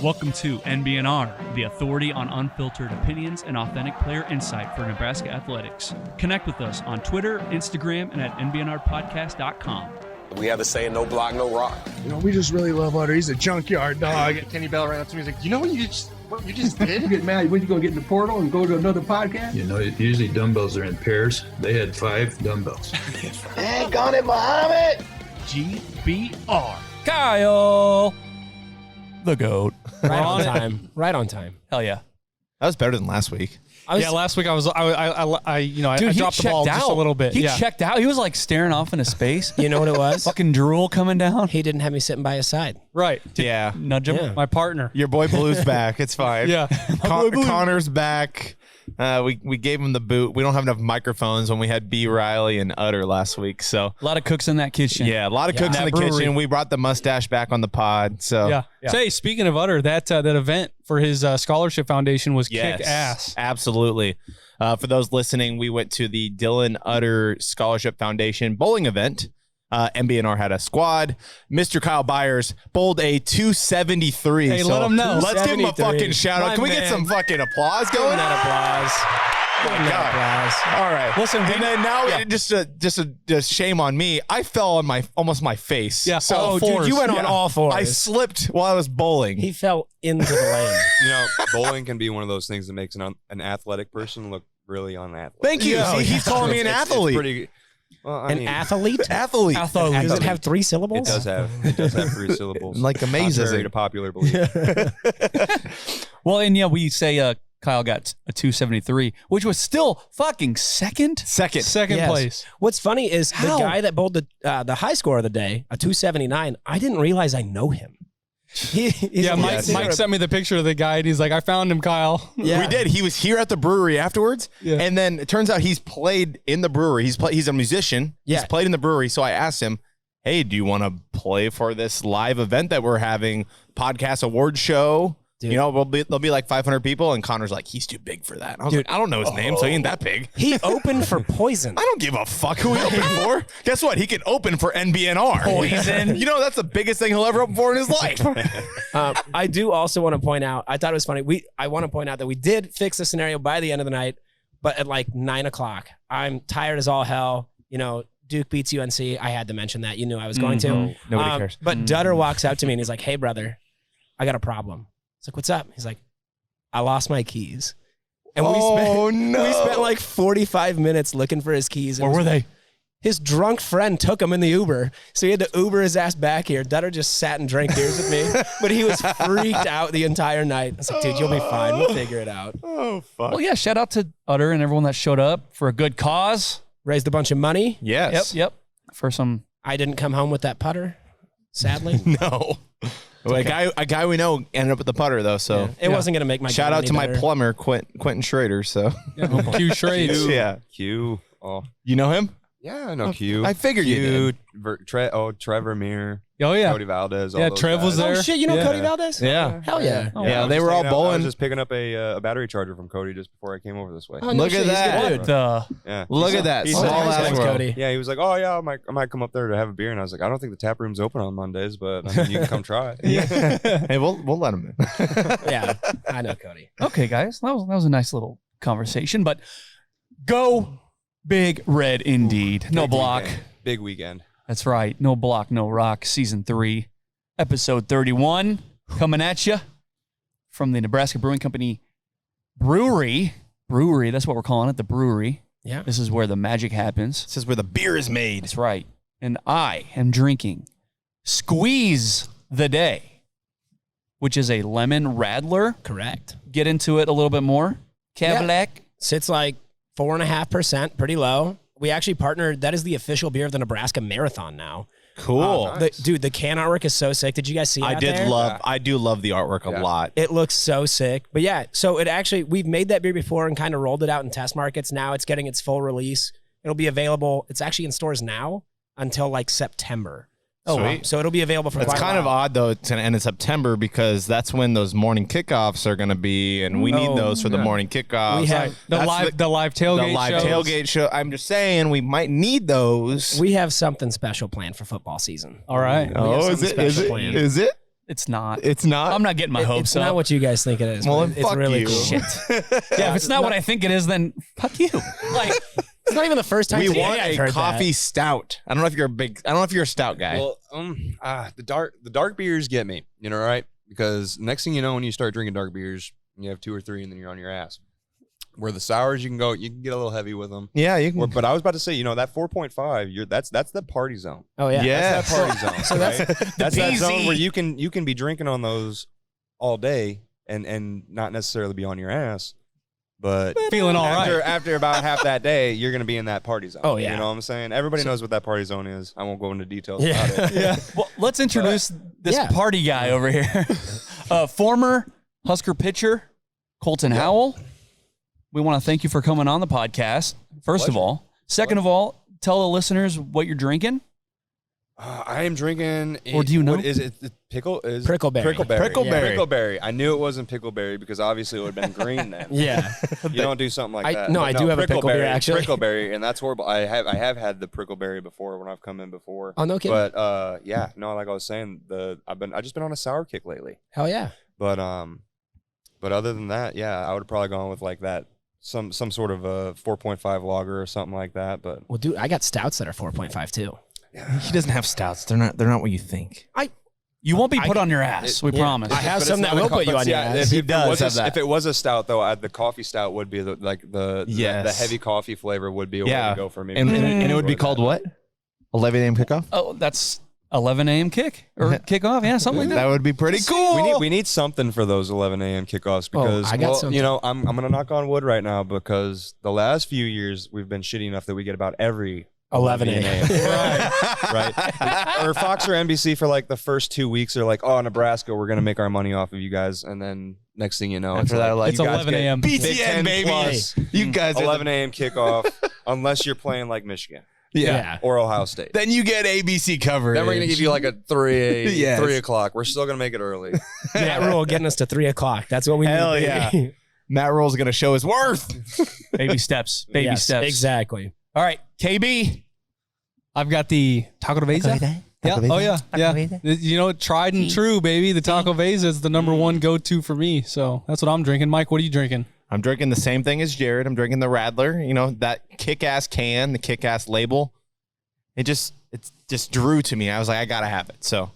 Welcome to NBNR, the authority on unfiltered opinions and authentic player insight for Nebraska athletics. Connect with us on Twitter, Instagram, and at nbnrpodcast.com. We have a saying, no block, no rock. You know, we just really love Utter. He's a junkyard dog. Kenny Bell ran up to me. He's like, you know what you just did? You get mad when you gonna get in the portal and go to another podcast? You know, usually dumbbells are in pairs. They had 5 dumbbells. Got it, Muhammad. GBR. Kyle, the GOAT. Right on time. Right on time. Hell yeah. That was better than last week. Last week I dropped the ball just a little bit. He checked out. He was like staring off into space. You know what it was? Fucking drool coming down. He didn't have me sitting by his side. Right. Yeah. Nudge him. Yeah. My partner. Your boy Blue's back. It's fine. Yeah. Connor's back. We gave him the boot. We don't have enough microphones when we had B. Riley and Utter last week. So A lot of cooks in that kitchen. yeah, a lot of cooks in the brewery. kitchen. We brought the mustache back on the pod. So Yeah. Say, speaking of Utter, that event for his scholarship foundation was yes, kick ass. Absolutely. For those listening, we went to the Dylan Utter Scholarship Foundation bowling event. NBNR had a squad. Mr. Kyle Byers bowled a 273. Hey, let him know. Let's give him a 273. fucking shout out. My Can we get man. some fucking applause going? That applause. All right. Listen, and then now just a shame on me. I fell on almost my face. Yeah. So All fours. Dude, you went on all fours. I slipped while I was bowling. He fell into the lane. You know, bowling can be one of those things that makes an athletic person look really unathletic. Thank you. Yeah. See, he's calling me an athlete. It's pretty, well, I mean, Athlete? Athlete. Does it have 3 syllables? it does have 3 syllables. Like amazing. Contrary to popular belief. Well, and yeah, we say Kyle got a 273, which was still fucking second. Second. Yes. Place. What's funny is How? the guy that bowled the high score of the day, a 279, I didn't realize I know him. Mike sent me the picture of the guy, and he's like, I found him, Kyle. Yeah. We did. He was here at the brewery afterwards, Yeah. and then it turns out he's played in the brewery. He's a musician. Yeah. He's played in the brewery. So I asked him, "Hey, do you want to play for this live event that we're having, podcast award show? Dude. You know, there'll be like 500 people." And Connor's like, "He's too big for that." I was like, "I don't know his name, so he ain't that big." He opened for Poison. I don't give a fuck who he opened for. Guess what? He can open for NBNR. Poison. You know, that's the biggest thing he'll ever open for in his life. I do also want to point out, I thought it was funny. I want to point out that we did fix the scenario by the end of the night, but at like 9 o'clock, I'm tired as all hell. You know, Duke beats UNC. I had to mention that. You knew I was going to. Nobody cares. But Dutter walks up to me and he's like, "Hey, brother, I got a problem." It's like, "What's up?" He's like, "I lost my keys." And we spent like 45 minutes looking for his keys. Where were they? His drunk friend took him in the Uber. So he had to Uber his ass back here. Dutter just sat and drank beers with me. But he was freaked out the entire night. I was like, "Dude, you'll be fine. We'll figure it out." Oh, fuck. Well, yeah, shout out to Utter and everyone that showed up for a good cause. Raised a bunch of money. Yes. Yep. For some. I didn't come home with that putter, sadly. No. Well, a guy we know ended up with the putter, though, so. It wasn't going to make my Shout game out any to my better. plumber, Quentin Schrader. So, Q Trades. yeah. Q. Oh, You know him? yeah, I know Q. I figured you did. Trevor Meir. Oh, yeah. Cody Valdez. Yeah, all those Trev was guys. there. Oh, shit, you know Yeah. Cody Valdez? Yeah. Hell yeah. Oh, Yeah, I was they just were all taking out- I bowling. was just picking up a battery charger from Cody just before I came over this way. Oh, no Look shit, at he's a that. good What dude. the? Yeah. Look at that. He Small said- ass Thanks, world. Cody. Yeah, he was like, "Oh yeah, I might come up there to have a beer," and I was like, "I don't think the tap room's open on Mondays, but I mean, you can come try it." Hey, we'll let him in. Yeah, I know Cody. Okay, guys. That was a nice little conversation, but go Big Red indeed. No Big block. weekend. Big weekend. That's right. No block, no rock. Season 3, episode 31, coming at you from the Nebraska Brewing Company Brewery. That's what we're calling it, the brewery. Yeah. This is where the magic happens. This is where the beer is made. That's right. And I am drinking Squeeze the Day, which is a lemon radler. Correct. Get into it a little bit more. Cadillac. Sits like 4.5%, pretty low. We actually partnered. That is the official beer of the Nebraska Marathon now. Cool. Oh, nice. Dude, the can artwork is so sick. Did you guys see it I out did there? love. I do love the artwork a Yeah. lot. It looks so sick. But yeah, so it actually, we've made that beer before and kind of rolled it out in test markets. Now it's getting its full release. It'll be available. It's actually in stores now until like September. Oh, wow. So it'll be available for It's quite a kind of while. odd though to end in September because that's when those morning kickoffs are going to be, and we need those for the morning kickoffs. We have The live tailgate shows. tailgate show. I'm just saying we might need those. We have something special planned for football season. All right. We have something special planned. Is it? It's not. It's not. I'm not getting my hopes It's up. not what you guys think it is. Well, but then it's fuck really you. cool. Shit. Yeah, if it's not what I think it is, then fuck you. Like, It's not even the first time We today want I've a heard coffee stout. I don't know if you're a stout guy. Well, the dark beers get me, right? Because next thing you know, when you start drinking dark beers, you have 2 or 3, and then you're on your ass. Where the sours, you can get a little heavy with them. Yeah, you can. But I was about to say, that 4.5, that's the party zone. Oh yeah. Yeah. That's that party zone. So that's- right? That's that PZ. zone where you can be drinking on those all day and not necessarily be on your ass. But Feeling all right. after about half that day, you're gonna be in that party zone. Oh, yeah. You know what I'm saying? Everybody knows what that party zone is. I won't go into details Yeah. about it. Yeah. well, let's introduce this Yeah. party guy over here. Former Husker pitcher, Colton Howell. We want to thank you for coming on the podcast, first of all. Second of all, tell the listeners what you're drinking. I am drinking. Or do you know? What is it? Prickleberry. Prickleberry. Prickleberry. I knew it wasn't pickleberry because obviously it would have been green then. Yeah. You don't do something like that. No, But I do have a pickle beer, actually. Prickleberry, and that's horrible. I have had the prickleberry before when I've come in before. Oh, no kidding. But like I was saying, I just been on a sour kick lately. Hell yeah. But other than that, I would have probably gone with like that some sort of a 4.5 lager or something like that. But Well, dude, I got stouts that are 4.5 too. He doesn't have stouts. They're not what you think. You won't be put on your ass, we promise. I have But some it's that not will a put you on your yeah, ass. If it does was have that. If it was a stout though, the coffee stout would be the Yes. heavy coffee flavor would be a way Yeah. to go for me. And because I it would be enjoy called that. what? 11 a.m. kickoff? Oh, that's 11 a.m. kick or kickoff. Yeah, something like that. That would be pretty cool. We need something for those 11 a.m. kickoffs Oh, because I got something. I'm gonna knock on wood right now because the last few years we've been shitty enough that we get about every 11 a.m. right. Or Fox or NBC for like the first 2 weeks are like, oh, Nebraska, we're gonna make our money off of you guys, and then next thing you know, After that, like, It's you guys 11 get a.m. Big BTN, 10 baby. plus You guys are 11 a.m. kickoff unless you're playing like Michigan Yeah. or Ohio State. Then you get ABC coverage. Then we're gonna give you like a 3 Yes. o'clock. We're still gonna make it early. That rule getting us to 3 o'clock. That's what we Hell need. yeah. Matt Rule's going to show his worth. Baby steps. Baby Yes, steps. exactly. All right, KB. I've got the Taco Veza. Yeah. Oh yeah. Yeah. You know, tried and true, baby. The Taco Veza is the number one go-to for me. So that's what I'm drinking. Mike, what are you drinking? I'm drinking the same thing as Jared. I'm drinking the Radler. You know, that kick-ass can, the kick-ass label. It just drew to me. I was like, I got to have it. So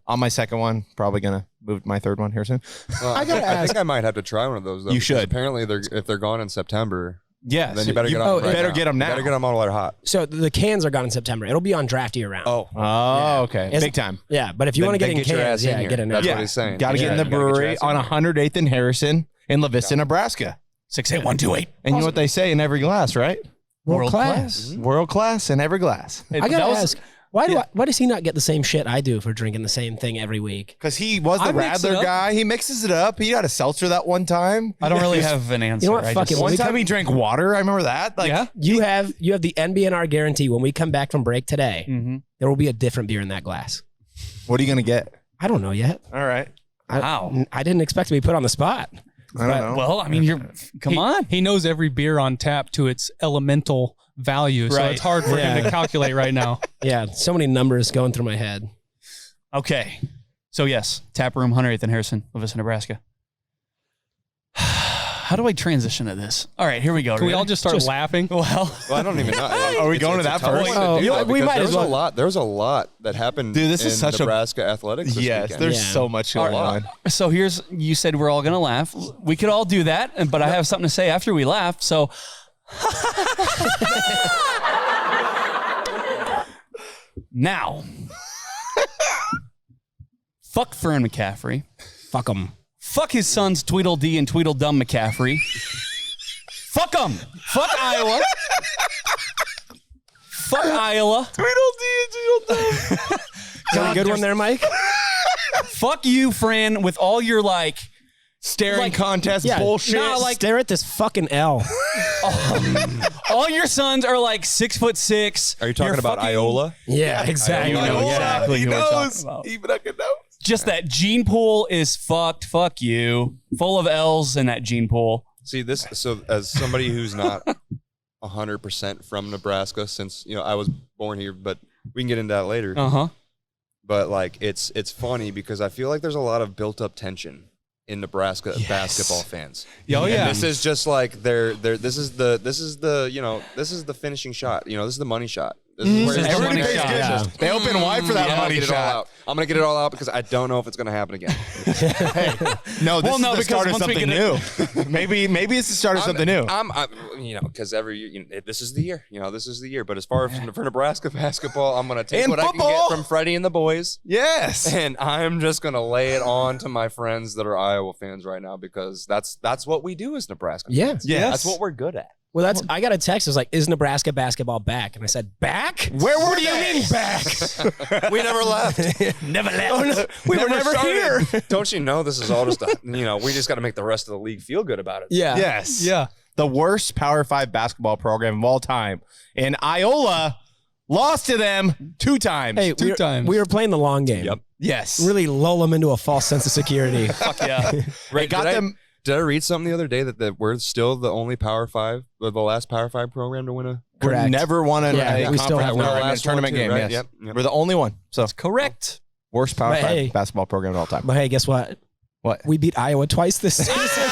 on my second one, probably going to move to my third one here soon. Well, I gotta I ask- think I might have to try one of those though. You because should. Apparently, if they're gone in September, Yes. then you better get oh, them. Right better now. get 'em You now. Better get them on while they're hot. So the cans are gone in September. It'll be on draft year round. Oh, Oh, okay. It's- Big time. Yeah, but if you Then- want to get then in get your cans, ass in yeah, here. get in That's there. what he's saying. Got to get in the You gotta get your brewery ass in on there. 108th and Harrison in La Vista, Nebraska. 68128. And you know what they say in every glass, right? World class. World class in every glass. I gotta ask, why does he not get the same shit I do for drinking the same thing every week? Because he was the I mix it Radler up. guy. He mixes it up. He had a seltzer that one time. I don't really have an answer. You know what? I Fuck just- it. One we time come- he drank water. I remember that. Like, Yeah? You have the NBNR guarantee. When we come back from break today, Mhm. there will be a different beer in that glass. what are you going to get? I don't know yet. All right. Wow. I didn't expect to be put on the spot. I don't know. Well, I mean, come on. He knows every beer on tap to its elemental value. So Right. it's hard for him Yeah. to calculate right now. Yeah, so many numbers going through my head. Okay. So, yes, tap room 108th and Harrison, La Vista, Nebraska. How do I transition to this? All right, here we go. Can we Ready? all just start laughing? Well, I don't even know. Are we going to that It's a tough first? one to Oh, do, you- though, we because might as well. There's a lot that happened. Dude, this is in such a- Nebraska athletics. This Yes, weekend. there's Yeah. so much going on. so you said we're all going to laugh. We could all do that, but I have something to say after we laugh. So, now, fuck Fern McCaffrey. Fuck them. Fuck his sons Tweedledee and Tweedledum McCaffrey. Fuck them. Fuck Iowa. Fuck Iowa. Got a good one there, Mike? Fuck you, Fran, with all your Staring contest bullshit. Nah, stare at this fucking L. all your sons are 6'6". Are you talking You're about fucking- Iola? Yeah, exactly. You know exactly he who we're knows. talking about. Even I can know. Just that gene pool is fucked. Fuck you. Full of L's in that gene pool. See this. So as somebody who's not 100% from Nebraska, since I was born here, but we can get into that later. Uh-huh. but like it's funny because I feel like there's a lot of built up tension in Nebraska basketball fans. Oh yeah. And this is just like this is the finishing shot. You know, this is the money shot. This is where Everybody pays shot. attention. Yeah. They open wide for that I'm gonna money get it all shot. out. I'm gonna get it all out because I don't know if it's gonna happen again. No, this Well, is no, the because start of once we something new. maybe it's the start of something new. I'm because this is the year. You know, this is the year. But as far as for Nebraska basketball, I'm gonna take And what I football. can get from Freddie and the boys, Yes. and I'm just gonna lay it on to my friends that are Iowa fans right now because that's what we do as Nebraska. Yeah. fans. Yes. That's what we're good at. Well, I got a text. It was like, "Is Nebraska basketball back?" And I said, "Back? Where were What do you they? mean back? We never left. Never left. Oh, no. We were never started. here." Don't you know this is all just we just got to make the rest of the league feel good about it. Yeah. Yes. Yeah. The worst Power 5 basketball program of all time. And Iola lost to them 2 times. Hey, Two times. we were playing the long game. Yep. Yes. Really lull them into a false sense of security. Fuck yeah. They got them. Did I read something the other day that we're still the only Power 5, or the last Power 5 program to win a Correct. Never won a Yeah, we still have we're not. the Last tournament one too, game. right? Yes. Yep. We're the only one. So Correct. worst Power But 5 hey. basketball program of all time. But hey, guess what? What? We beat Iowa twice this season.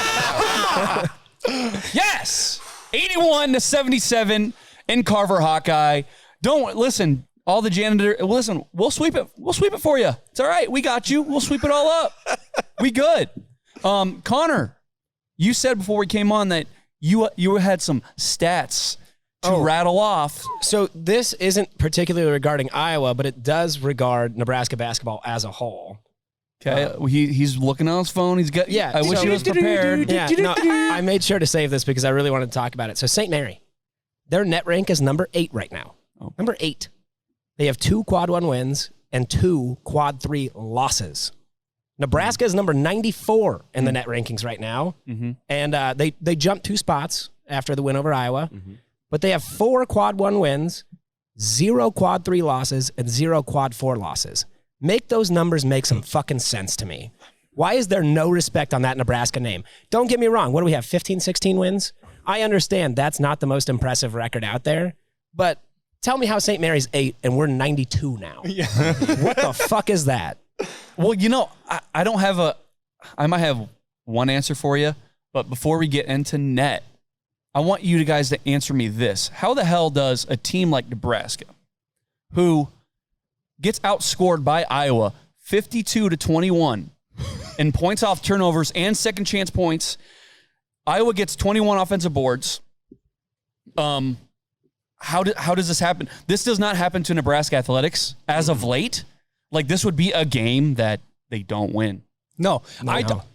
Yes. 81-77 in Carver Hawkeye. Don't listen. All the janitor. Listen. We'll sweep it. We'll sweep it for you. It's all right. We got you. We'll sweep it all up. We good. Connor, you said before we came on that you had some stats to rattle off. So this isn't particularly regarding Iowa, but it does regard Nebraska basketball as a whole. Okay. he's looking on his phone. He's got. Yeah, I wish so- he was prepared. Yeah, no, I made sure to save this because I really wanted to talk about it. So St. Mary, their net rank is number 8 right now. Number 8. They have 2 quad 1 wins and 2 quad 3 losses. Nebraska is number 94 in the net rankings right now. And they jumped 2 spots after the win over Iowa. But they have 4 quad 1 wins, 0 quad 3 losses, and 0 quad 4 losses. Make those numbers make some fucking sense to me. Why is there no respect on that Nebraska name? Don't get me wrong. What do we have, 15, 16 wins? I understand that's not the most impressive record out there. But tell me how St. Mary's 8 and we're 92 now. What the fuck is that? Well, I don't have I might have one answer for you, but before we get into net, I want you guys to answer me this. How the hell does a team like Nebraska, who gets outscored by Iowa 52-21 in points off turnovers and second chance points, Iowa gets 21 offensive boards. How does this happen? This does not happen to Nebraska athletics as of late. Like, this would be a game that they don't win. No.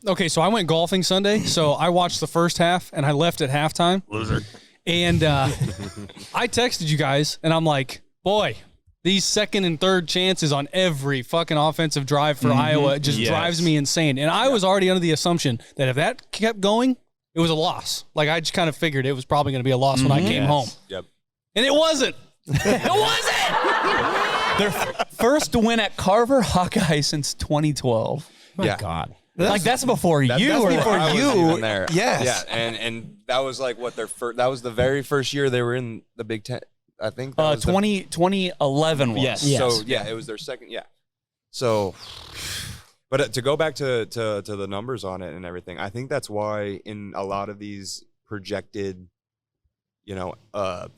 Okay, so I went golfing Sunday, so I watched the first half, and I left at halftime. Loser. And I texted you guys, and I'm like, boy, these second and third chances on every fucking offensive drive for Iowa just drives me insane. And I was already under the assumption that if that kept going, it was a loss. Like, I just kind of figured it was probably going to be a loss when I came home. Yep. And it wasn't. It wasn't! Their first win at Carver Hawkeye since 2012. My God. Like, that's before you. That's or before like, I was even there. Yes. Yeah, and that was like what their first. That was the very first year they were in the Big Ten. I think that was 2011 was. Yes. So yeah, it was their second. Yeah. So, but to go back to the numbers on it and everything, I think that's why in a lot of these projected,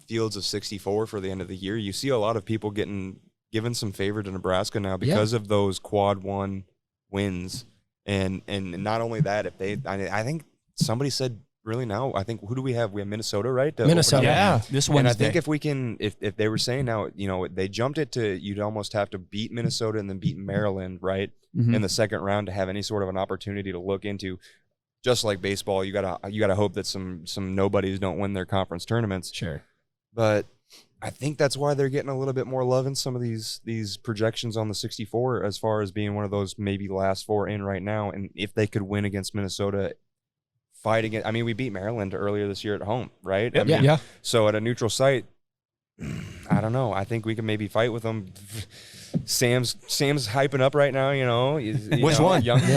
fields of 64 for the end of the year, you see a lot of people given some favor to Nebraska now because of those quad 1 wins. And not only that, I think somebody said really now, I think, who do we have? We have Minnesota, right? To Minnesota. open up. Yeah, this Wednesday. And I think if we can, if they were saying now, they jumped it to, you'd almost have to beat Minnesota and then beat Maryland, right? In the second round to have any sort of an opportunity to look into. Just like baseball, you gotta hope that some nobodies don't win their conference tournaments. Sure. But I think that's why they're getting a little bit more love in some of these projections on the 64 as far as being one of those maybe last 4 in right now. And if they could win against Minnesota, fight against, we beat Maryland earlier this year at home, right? Yep. Yeah. So at a neutral site, I don't know. I think we can maybe fight with them. Sam's hyping up right now, Which one? Young, both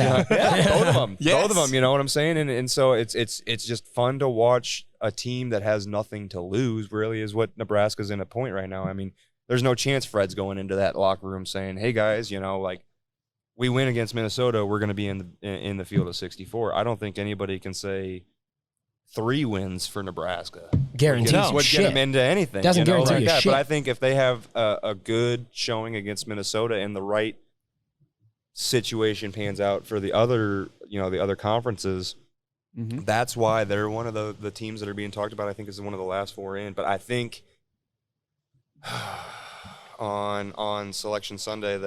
of them. Yes. Both of them, you know what I'm saying? And so it's just fun to watch a team that has nothing to lose, really, is what Nebraska's in a point right now. there's no chance Fred's going into that locker room saying, "Hey guys, like we win against Minnesota, we're going to be in the field of 64." I don't think anybody can say 3 wins for Nebraska Guarantees would get them into anything. Doesn't guarantee like you that. shit. But I think if they have a good showing against Minnesota and the right situation pans out for the other conferences, that's why they're one of the teams that are being talked about. I think is one of the last 4 in. But I think on Selection Sunday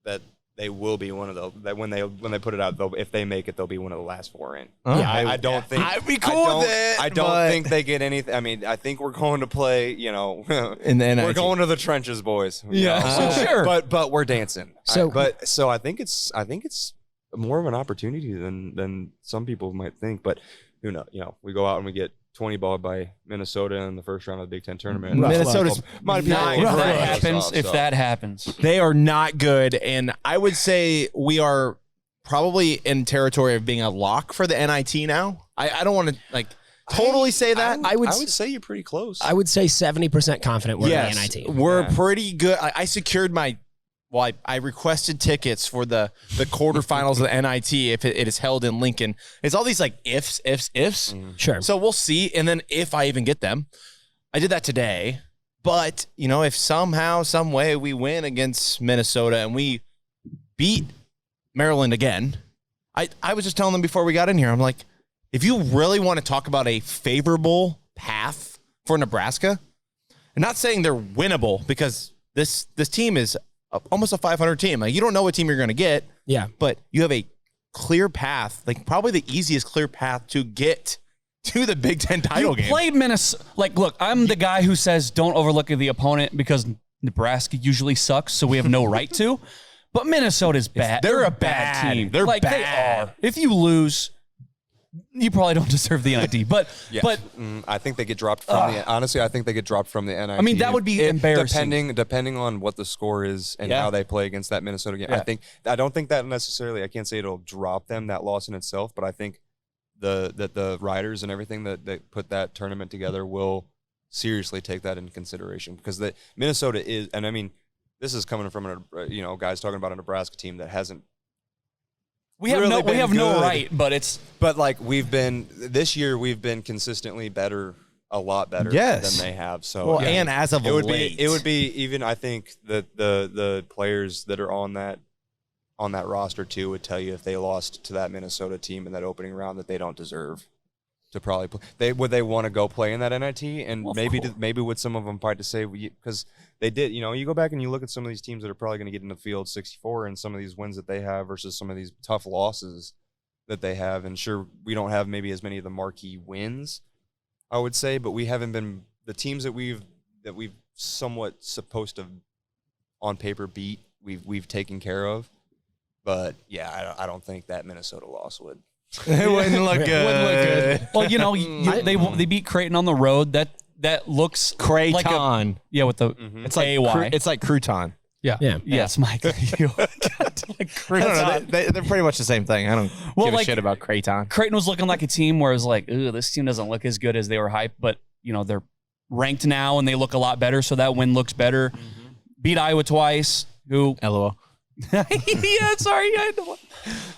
that they will be one of that when they put it out, if they make it, they'll be one of the last 4 in. I don't think I'd be cool with it. I don't think they get anything. I mean, I think we're going to play. In the we're going to the trenches, boys. Sure. But we're dancing. So- So I think it's more of an opportunity than some people might think. But who knows? We go out and we get 20 balled by Minnesota in the first round of the Big Ten tournament. Minnesota's might be not If great. that happens. They are not good, and I would say we are probably in territory of being a lock for the NIT now. I don't want to totally say that. I would say you're pretty close. I would say 70% confident we're in the NIT. We're pretty good. I secured I requested tickets for the quarterfinals of the NIT if it is held in Lincoln. It's all these ifs. Sure. So we'll see. And then if I even get them, I did that today. But, if somehow, some way we win against Minnesota and we beat Maryland again, I was just telling them before we got in here, I'm like, if you really want to talk about a favorable path for Nebraska, I'm not saying they're winnable because this team is almost a 500 team. Like, you don't know what team you're going to get. Yeah. But you have a clear path, probably the easiest clear path to get to the Big Ten title game. Played Minnesota. Look, I'm the guy who says don't overlook the opponent because Nebraska usually sucks, so we have no right to. But Minnesota's bad. They're a bad team. They're bad. They are. If you lose, you probably don't deserve the NIT. But I think they get dropped from the. Honestly, I think they get dropped from the NIT. I mean, that would be embarrassing. Depending on what the score is and how they play against that Minnesota game. Yeah. I don't think that necessarily. I can't say it'll drop them, that loss in itself, but I think the riders and everything that put that tournament together will seriously take that into consideration because the Minnesota is, and I mean, this is coming from guys talking about a Nebraska team that hasn't. We have no right, but this year we've been consistently better, a lot better than they have. So and as of it would late, be even. I think that the players that are on that roster too would tell you if they lost to that Minnesota team in that opening round that they don't deserve to probably play. Would they want to go play in that NIT? And maybe would some of them fight to say because they did. You go back and you look at some of these teams that are probably going to get in the field 64 and some of these wins that they have versus some of these tough losses that they have. And sure, we don't have maybe as many of the marquee wins, I would say, but we haven't been the teams that we've somewhat supposed to on paper beat. We've taken care of. But yeah, I don't think that Minnesota loss would. It wouldn't look good. Well, they beat Creighton on the road. That looks Creighton. With the It's like AY. It's like crouton. Yeah. Yes, Mike. They're pretty much the same thing. I don't give a shit about Creighton. Creighton was looking like a team where it was like, ooh, this team doesn't look as good as they were hyped, but they're ranked now and they look a lot better, so that win looks better. Beat Iowa twice. Who? LOL. Yeah, sorry.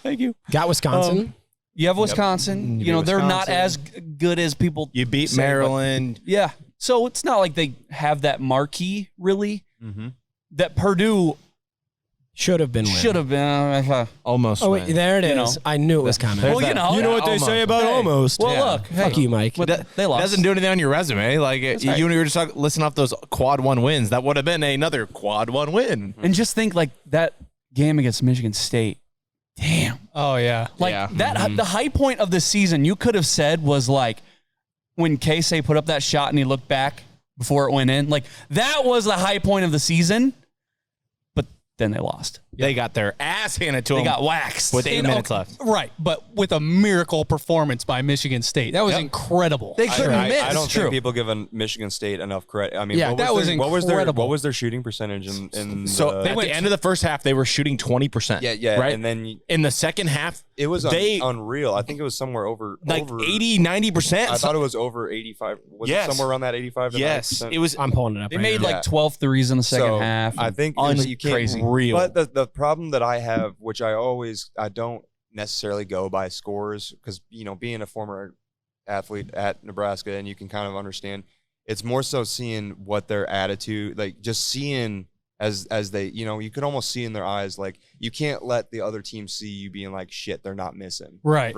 Thank you. Got Wisconsin. You have Wisconsin. They're not as good as people. You beat say, Maryland. Yeah. So it's not like they have that marquee, really. That Purdue should have been. Almost. Oh, wait, there it is. I knew it was coming. Well, you know what they say about almost. Well, look. Fuck you, Mike. They lost. Doesn't do anything on your resume. You were just listing off those quad 1 wins. That would have been another quad 1 win. And just think that game against Michigan State. Damn. Oh, yeah. The high point of the season, you could have said was when Casey put up that shot and he looked back before it went in. That was the high point of the season. But then they lost. They got their ass handed to them. They got waxed. With 8 minutes left. Right, but with a miracle performance by Michigan State. That was incredible. They couldn't miss. I don't think people give Michigan State enough credit. I mean, Yeah, that was incredible. what was their shooting percentage in So at the end of the first half, they were shooting 20%. Yeah. Right? And then in the second half, it was they unreal. I think it was somewhere over 80, 90%. I thought it was over 85. Was it somewhere around that 85 to 90%? It was. I'm pulling it up. They made like 12 threes in the second half. I think you can't crazy. Real. But the problem that I have, which I don't necessarily go by scores, because being a former athlete at Nebraska, and you can kind of understand, it's more so seeing what their attitude, like just seeing as they, you could almost see in their eyes, like you can't let the other team see you being like, shit, they're not missing. Right.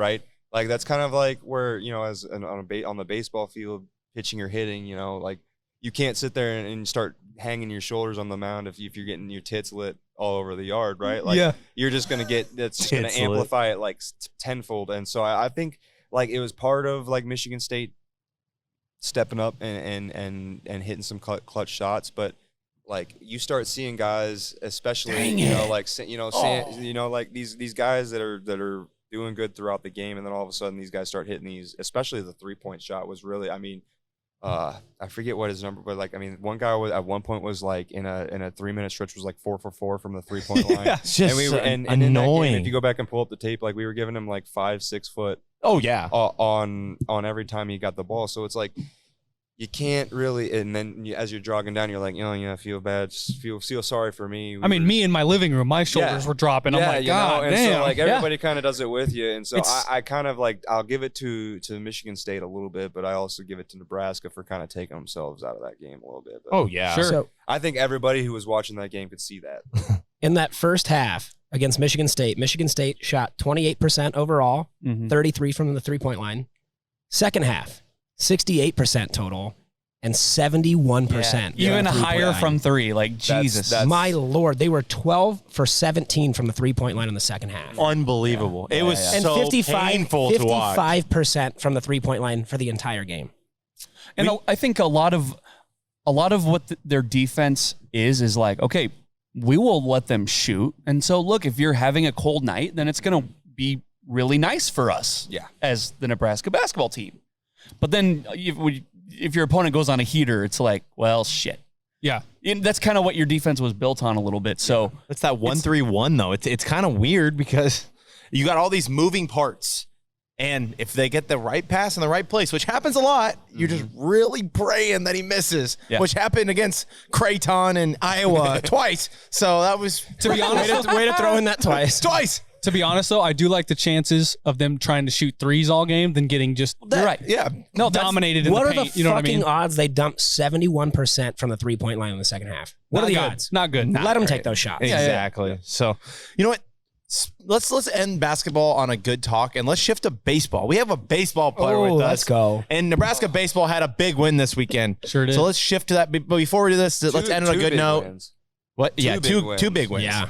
Like that's kind of like where as on the baseball field, pitching or hitting, like you can't sit there and start hanging your shoulders on the mound if you're getting your tits lit all over the yard, right? Like you're just gonna that's gonna amplify it like tenfold. And so I think like it was part of like Michigan State stepping up and hitting some clutch shots, but like you start seeing guys, especially like these guys that are doing good throughout the game, and then all of a sudden these guys start hitting these, especially the 3-point shot was really, I forget what his number, but like, one guy at one point was like in a 3-minute stretch was like 4 for 4 from the 3-point line. It's just and annoying. in that game, if you go back and pull up the tape, like we were giving him like 5-6 foot. Oh yeah. On every time he got the ball. So it's like, you can't really, and then as you're jogging down, you're like, feel bad, feel sorry for me. Me in my living room, my shoulders were dropping. I'm like, God and damn. so like everybody kind of does it with you, and so I kind of like, I'll give it to Michigan State a little bit, but I also give it to Nebraska for kind of taking themselves out of that game a little bit. But oh yeah, sure. So I think everybody who was watching that game could see that. in that first half against Michigan State shot 28% overall, 33 from the 3-point line. Second half, 68% total, and 71%. Even higher from three. Like, Jesus. My Lord, they were 12 for 17 from the 3-point line in the second half. Unbelievable. It was so painful to watch. 55% from the 3-point line for the entire game. And I think a lot of what their defense is like, okay, we will let them shoot. And so, look, if you're having a cold night, then it's going to be really nice for us as the Nebraska basketball team. But then if your opponent goes on a heater, it's like, well, shit. Yeah. And that's kind of what your defense was built on a little bit. So it's that 1-3-1 though. It's kind of weird because you got all these moving parts. And if they get the right pass in the right place, which happens a lot, you're just really praying that he misses, which happened against Creighton and Iowa twice. So that was, to be honest, way to throw in that twice. To be honest, though, I do like the chances of them trying to shoot threes all game than getting just dominated in the paint. What are the you know fucking what I mean? odds they dumped 71% from the 3-point line in the second half? What are the odds? Not good. Let them take those shots. Exactly. So, you know what? Let's end basketball on a good talk, and let's shift to baseball. We have a baseball player with us. Let's go. And Nebraska baseball had a big win this weekend. Sure did. So let's shift to that. But before we do this, let's end on a good note. Wins. What? Two big wins. Yeah.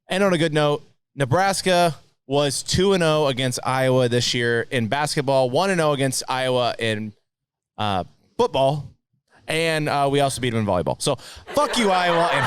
End on a good note. Nebraska was 2-0 against Iowa this year in basketball, 1-0 against Iowa in football, and we also beat them in volleyball. So fuck you, Iowa. And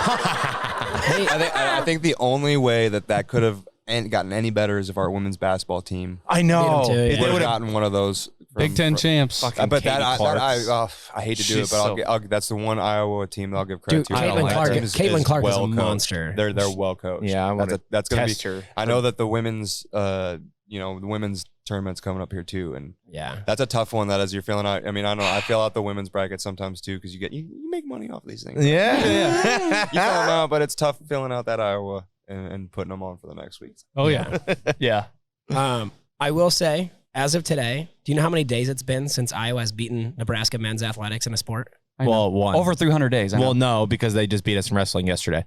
I think the only way that could have gotten any better is if our women's basketball team I know Beat 'em too, They would have would've- gotten one of those. Big Ten champs. Fucking But Katie I hate to do She's it, but that's the one Iowa team that I'll give credit Dude, to. Caitlin Clark is a monster. They're well coached. Yeah, I wanna that's gonna test be. her. I know that the women's the women's tournament's coming up here too, and that's a tough one. That as you're filling out. I mean, I know I fill out the women's bracket sometimes too because you make money off these things. Yeah. You fill them out, but it's tough filling out that Iowa and putting them on for the next week. Oh, yeah. yeah. I will say, as of today, do you know how many days it's been since Iowa has beaten Nebraska men's athletics in a sport? Well, one. Over 300 days. Well, no, because they just beat us in wrestling yesterday.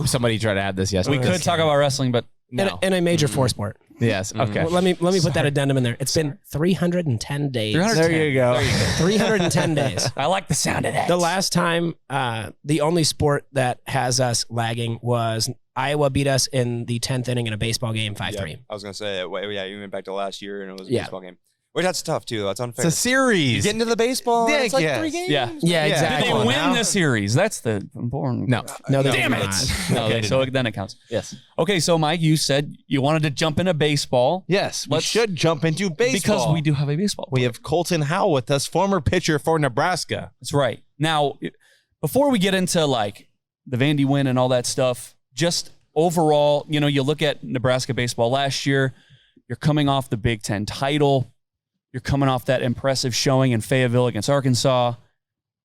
Somebody tried to add this yesterday. We could talk about wrestling, but no. In a major four sport. Yes. Okay. Well, let me put that addendum in there. It's been 310 days. 310. There you go. 310 days. I like the sound of that. The last time, the only sport that has us lagging was Iowa beat us in the 10th inning in a baseball game, 5-3. I was gonna say, you went back to last year and it was a Yeah. baseball game. Well, that's tough too. That's unfair. It's a series. You get into the baseball. Yeah, It's like yes. 3 games. Yeah. Yeah, exactly. Did they win now. the series? That's the important. No. No, they Damn did it. not. No, Okay, so then it counts. Yes. Okay, so Mike, you said you wanted to jump into baseball. Yes. We Let's- should jump into baseball. Because we do have a baseball. We have Colton Howell with us, former pitcher for Nebraska. That's right. Now, before we get into like the Vandy win and all that stuff, just overall, you know, you look at Nebraska baseball last year, you're coming off the Big Ten title, you're coming off that impressive showing in Fayetteville against Arkansas,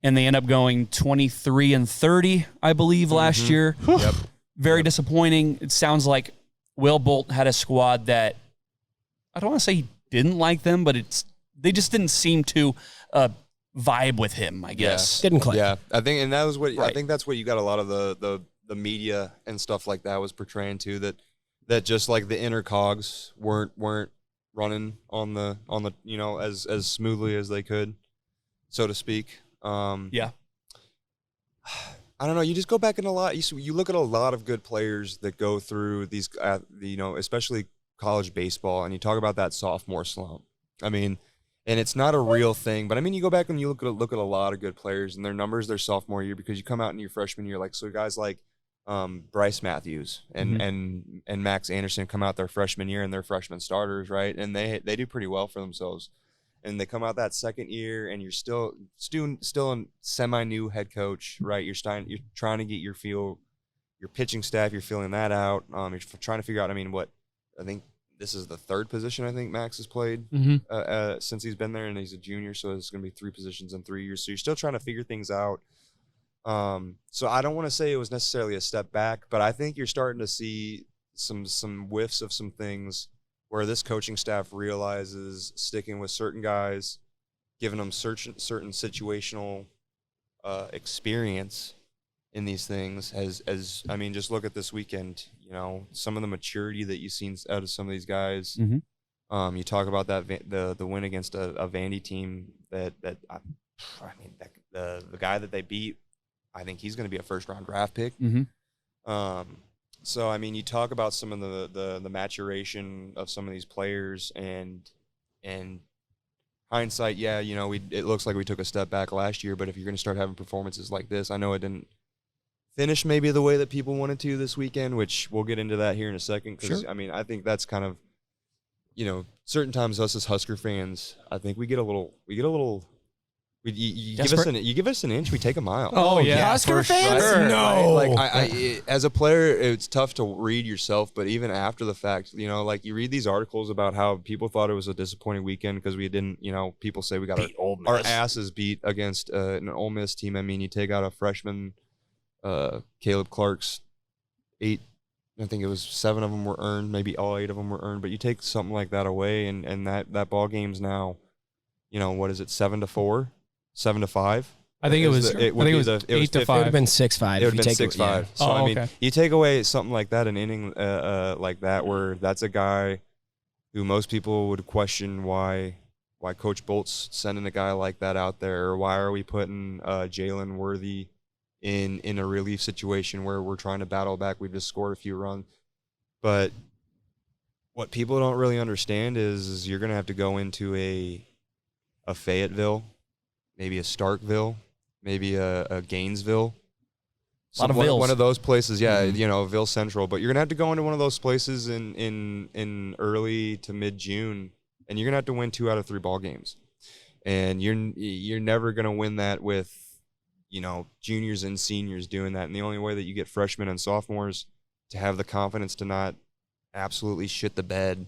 and they end up going 23-30, I believe, last year. Yep. Very disappointing. It sounds like Will Bolt had a squad that I don't want to say he didn't like them, but they just didn't seem to vibe with him, I guess. Didn't click. Yeah, I think, and that was what I Right. think that's what you got a lot of the media and stuff like that was portraying too. That just like the inner cogs weren't running on the you know as smoothly as they could, so to speak. Yeah. I don't know. You just go back in a lot. You look at a lot of good players that go through these, you know, especially college baseball, and you talk about that sophomore slump. I mean, and it's not a real thing, but I mean, you go back and you look at a lot of good players and their numbers their sophomore year, because you come out in your freshman year, like so guys like Bryce Matthews and Max Anderson come out their freshman year and they're freshman starters, right? And they do pretty well for themselves. And they come out that second year, and you're still a semi-new head coach, right? You're trying to get your pitching staff. You're filling that out. You're trying to figure out. I mean, I think this is the third position I think Max has played since he's been there, and he's a junior, so it's going to be 3 positions in 3 years. So you're still trying to figure things out. So I don't want to say it was necessarily a step back, but I think you're starting to see some whiffs of some things where this coaching staff realizes sticking with certain guys, giving them certain situational experience in these things as I mean, just look at this weekend, you know, some of the maturity that you've seen out of some of these guys. You talk about that the win against a Vandy team that the guy that they beat, I think he's going to be a first-round draft pick. So, I mean, you talk about some of the maturation of some of these players, and hindsight, yeah, you know, it looks like we took a step back last year, but if you're going to start having performances like this, I know it didn't finish maybe the way that people wanted to this weekend, which we'll get into that here in a second, because, I mean, I think that's kind of, you know, certain times us as Husker fans, I think you give us an inch, we take a mile. Oh, yeah. Husker fans? Right? No. Right? Like as a player, it's tough to read yourself, but even after the fact, you know, like you read these articles about how people thought it was a disappointing weekend because we didn't, you know, people say we got our asses beat against an Ole Miss team. I mean, you take out a freshman, Caleb Clark's 8, I think it was 7 of them were earned, maybe all 8 of them were earned, but you take something like that away, and that ball game's now, you know, what is it, 7-4? 7-5. I think it was 8 to 5. It would have been 6-5. It would have been 6-5. So Oh, I mean, okay. you take away something like that, an inning like that, where that's a guy who most people would question why Coach Bolt's sending a guy like that out there, or why are we putting Jalen Worthy in a relief situation where we're trying to battle back. We've just scored a few runs, but what people don't really understand is you're going to have to go into a Fayetteville, maybe a Starkville, maybe a Gainesville. A lot of Villes. One of those places, yeah, you know, Ville Central. But you're going to have to go into one of those places in early to mid-June, and you're going to have to win 2 out of 3 ball games. And you're never going to win that with, you know, juniors and seniors doing that. And the only way that you get freshmen and sophomores to have the confidence to not absolutely shit the bed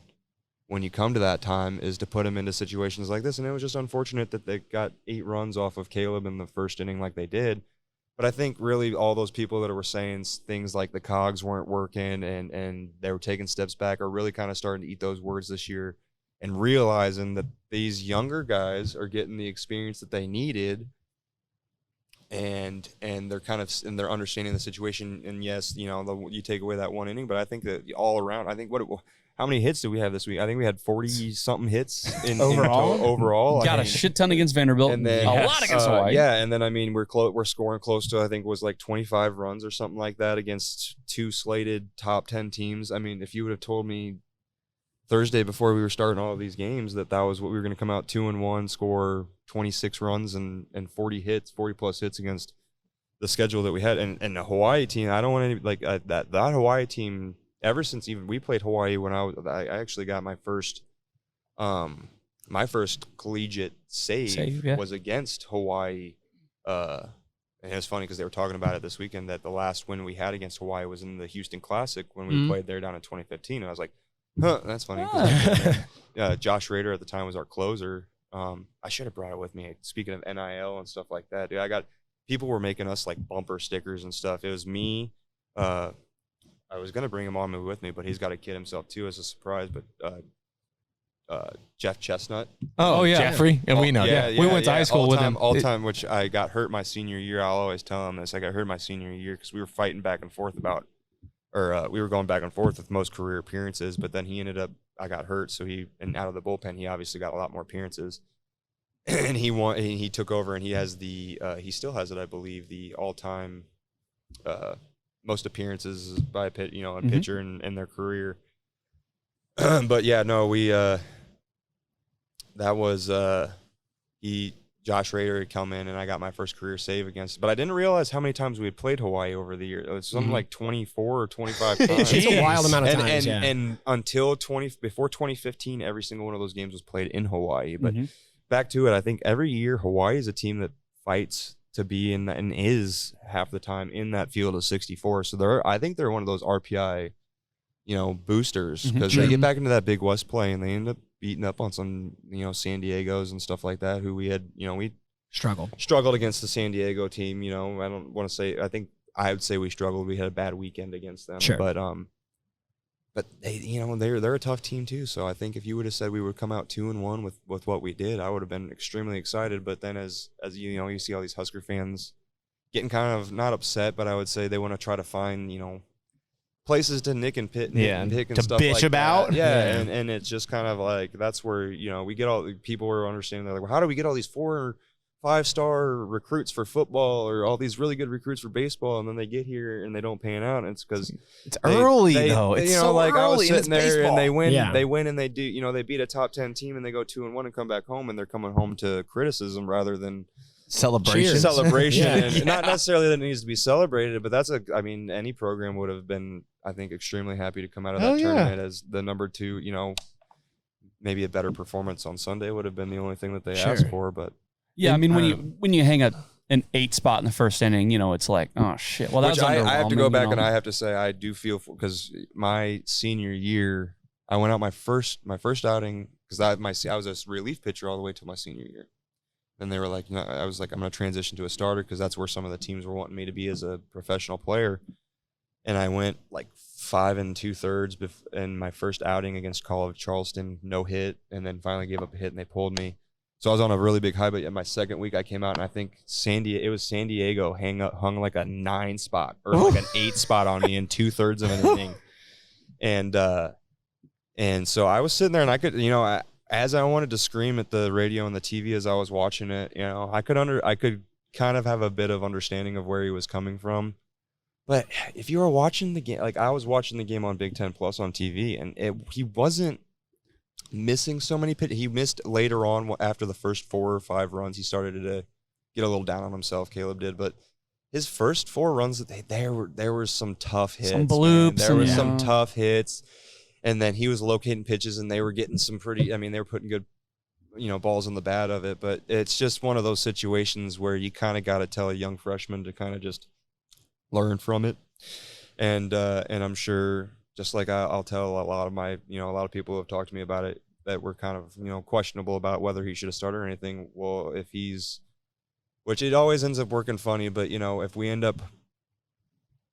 when you come to that time is to put them into situations like this. And it was just unfortunate that they got 8 runs off of Caleb in the first inning like they did. But I think really all those people that were saying things like the cogs weren't working and they were taking steps back are really kind of starting to eat those words this year and realizing that these younger guys are getting the experience that they needed, and they're kind of and they're understanding the situation. And yes, you know, you take away that 1 inning, but I think that all around, I think how many hits did we have this week? I think we had 40-something hits overall. Got a shit ton against Vanderbilt, and then a lot against Hawaii. Yeah, and then I mean we're scoring close to, I think it was like 25 runs or something like that against 2 slated top 10 teams. I mean, if you would have told me Thursday before we were starting all of these games that was what we were going to come out 2-1, score 26 runs and 40 plus hits against the schedule that we had. And the Hawaii team, I don't want any that Hawaii team. Ever since even we played Hawaii when I actually got my first collegiate save was against Hawaii. And it was funny because they were talking about it this weekend that the last win we had against Hawaii was in the Houston Classic when we played there down in 2015. And I was like, huh, that's funny. Josh Rader at the time was our closer. I should have brought it with me. Speaking of NIL and stuff like that, dude, people were making us like bumper stickers and stuff. It was me. I was going to bring him on with me, but he's got a kid himself too as a surprise. But Jeff Chestnut. Oh yeah, Jeffrey, and we know. Yeah, we went to high school with him. All time, which I got hurt my senior year. I'll always tell him this. I got hurt my senior year because we were fighting back and forth we were going back and forth with most career appearances. But then I got hurt, so and out of the bullpen, he obviously got a lot more appearances. And he took over, and he has he still has it, I believe, the all-time most appearances by a pitcher in their career. But yeah, no, we that was Josh Rader had come in, and I got my first career save against. But I didn't realize how many times we had played Hawaii over the year. It was something like 24 or 25 times. It's a wild amount of times. And until before 2015, every single one of those games was played in Hawaii. But back to it, I think every year Hawaii is a team that fights to be in and is half the time in that field of 64. So I think they're one of those RPI, boosters because they get back into that Big West play and they end up beating up on some, San Diego's and stuff like that, who we had, we struggled against the San Diego team. I don't want to say, I would say we struggled. We had a bad weekend against them, but they, they're a tough team too. So I think if you would have said we would come out 2-1 with what we did, I would have been extremely excited. But then as you see all these Husker fans getting kind of not upset, but I would say they want to try to find, places to nick and pick and to stuff bitch like about. That. And it's just kind of like that's where we get all the people are understanding. They're like, well, how do we get all these 4 or 5-star recruits for football or all these really good recruits for baseball, and then they get here and they don't pan out? And it's because it's early though. It's so like early. I was sitting there baseball. and they win and they do they beat a top 10 team and they go 2-1 and come back home and they're coming home to criticism rather than celebration. And not necessarily that it needs to be celebrated, but that's any program would have been, I think, extremely happy to come out of that tournament as the number 2. Maybe a better performance on Sunday would have been the only thing that they asked for. But yeah, when you hang an 8 spot in the first inning, it's like, oh shit. Well, that's I have to go back and I have to say I do feel because my senior year, I went out my first outing because I was a relief pitcher all the way till my senior year. And they were like, I was like, I'm going to transition to a starter because that's where some of the teams were wanting me to be as a professional player. And I went like 5 2/3 in my first outing against College Charleston, no hit, and then finally gave up a hit and they pulled me. So I was on a really big high, but in my second week I came out and I think San Diego hung like a 9 spot or like an 8 spot on me in 2/3 of an inning. And so I was sitting there and I could, as I wanted to scream at the radio and the TV as I was watching it, I could kind of have a bit of understanding of where he was coming from. But if you were watching the game, like I was watching the game on Big Ten Plus on TV, and he wasn't missing so many pitches. He missed later on after the first 4 or 5 runs. He started to get a little down on himself. Caleb did, but his first 4 runs, there were some tough hits. Some bloops. There were some tough hits. And then he was locating pitches, and they were getting some pretty. They were putting good, balls on the bat of it. But it's just one of those situations where you kind of got to tell a young freshman to kind of just learn from it. And I'm sure, just like I'll tell a lot of my, a lot of people who have talked to me about it that were kind of, questionable about whether he should have started or anything. Well, which it always ends up working funny, but if we end up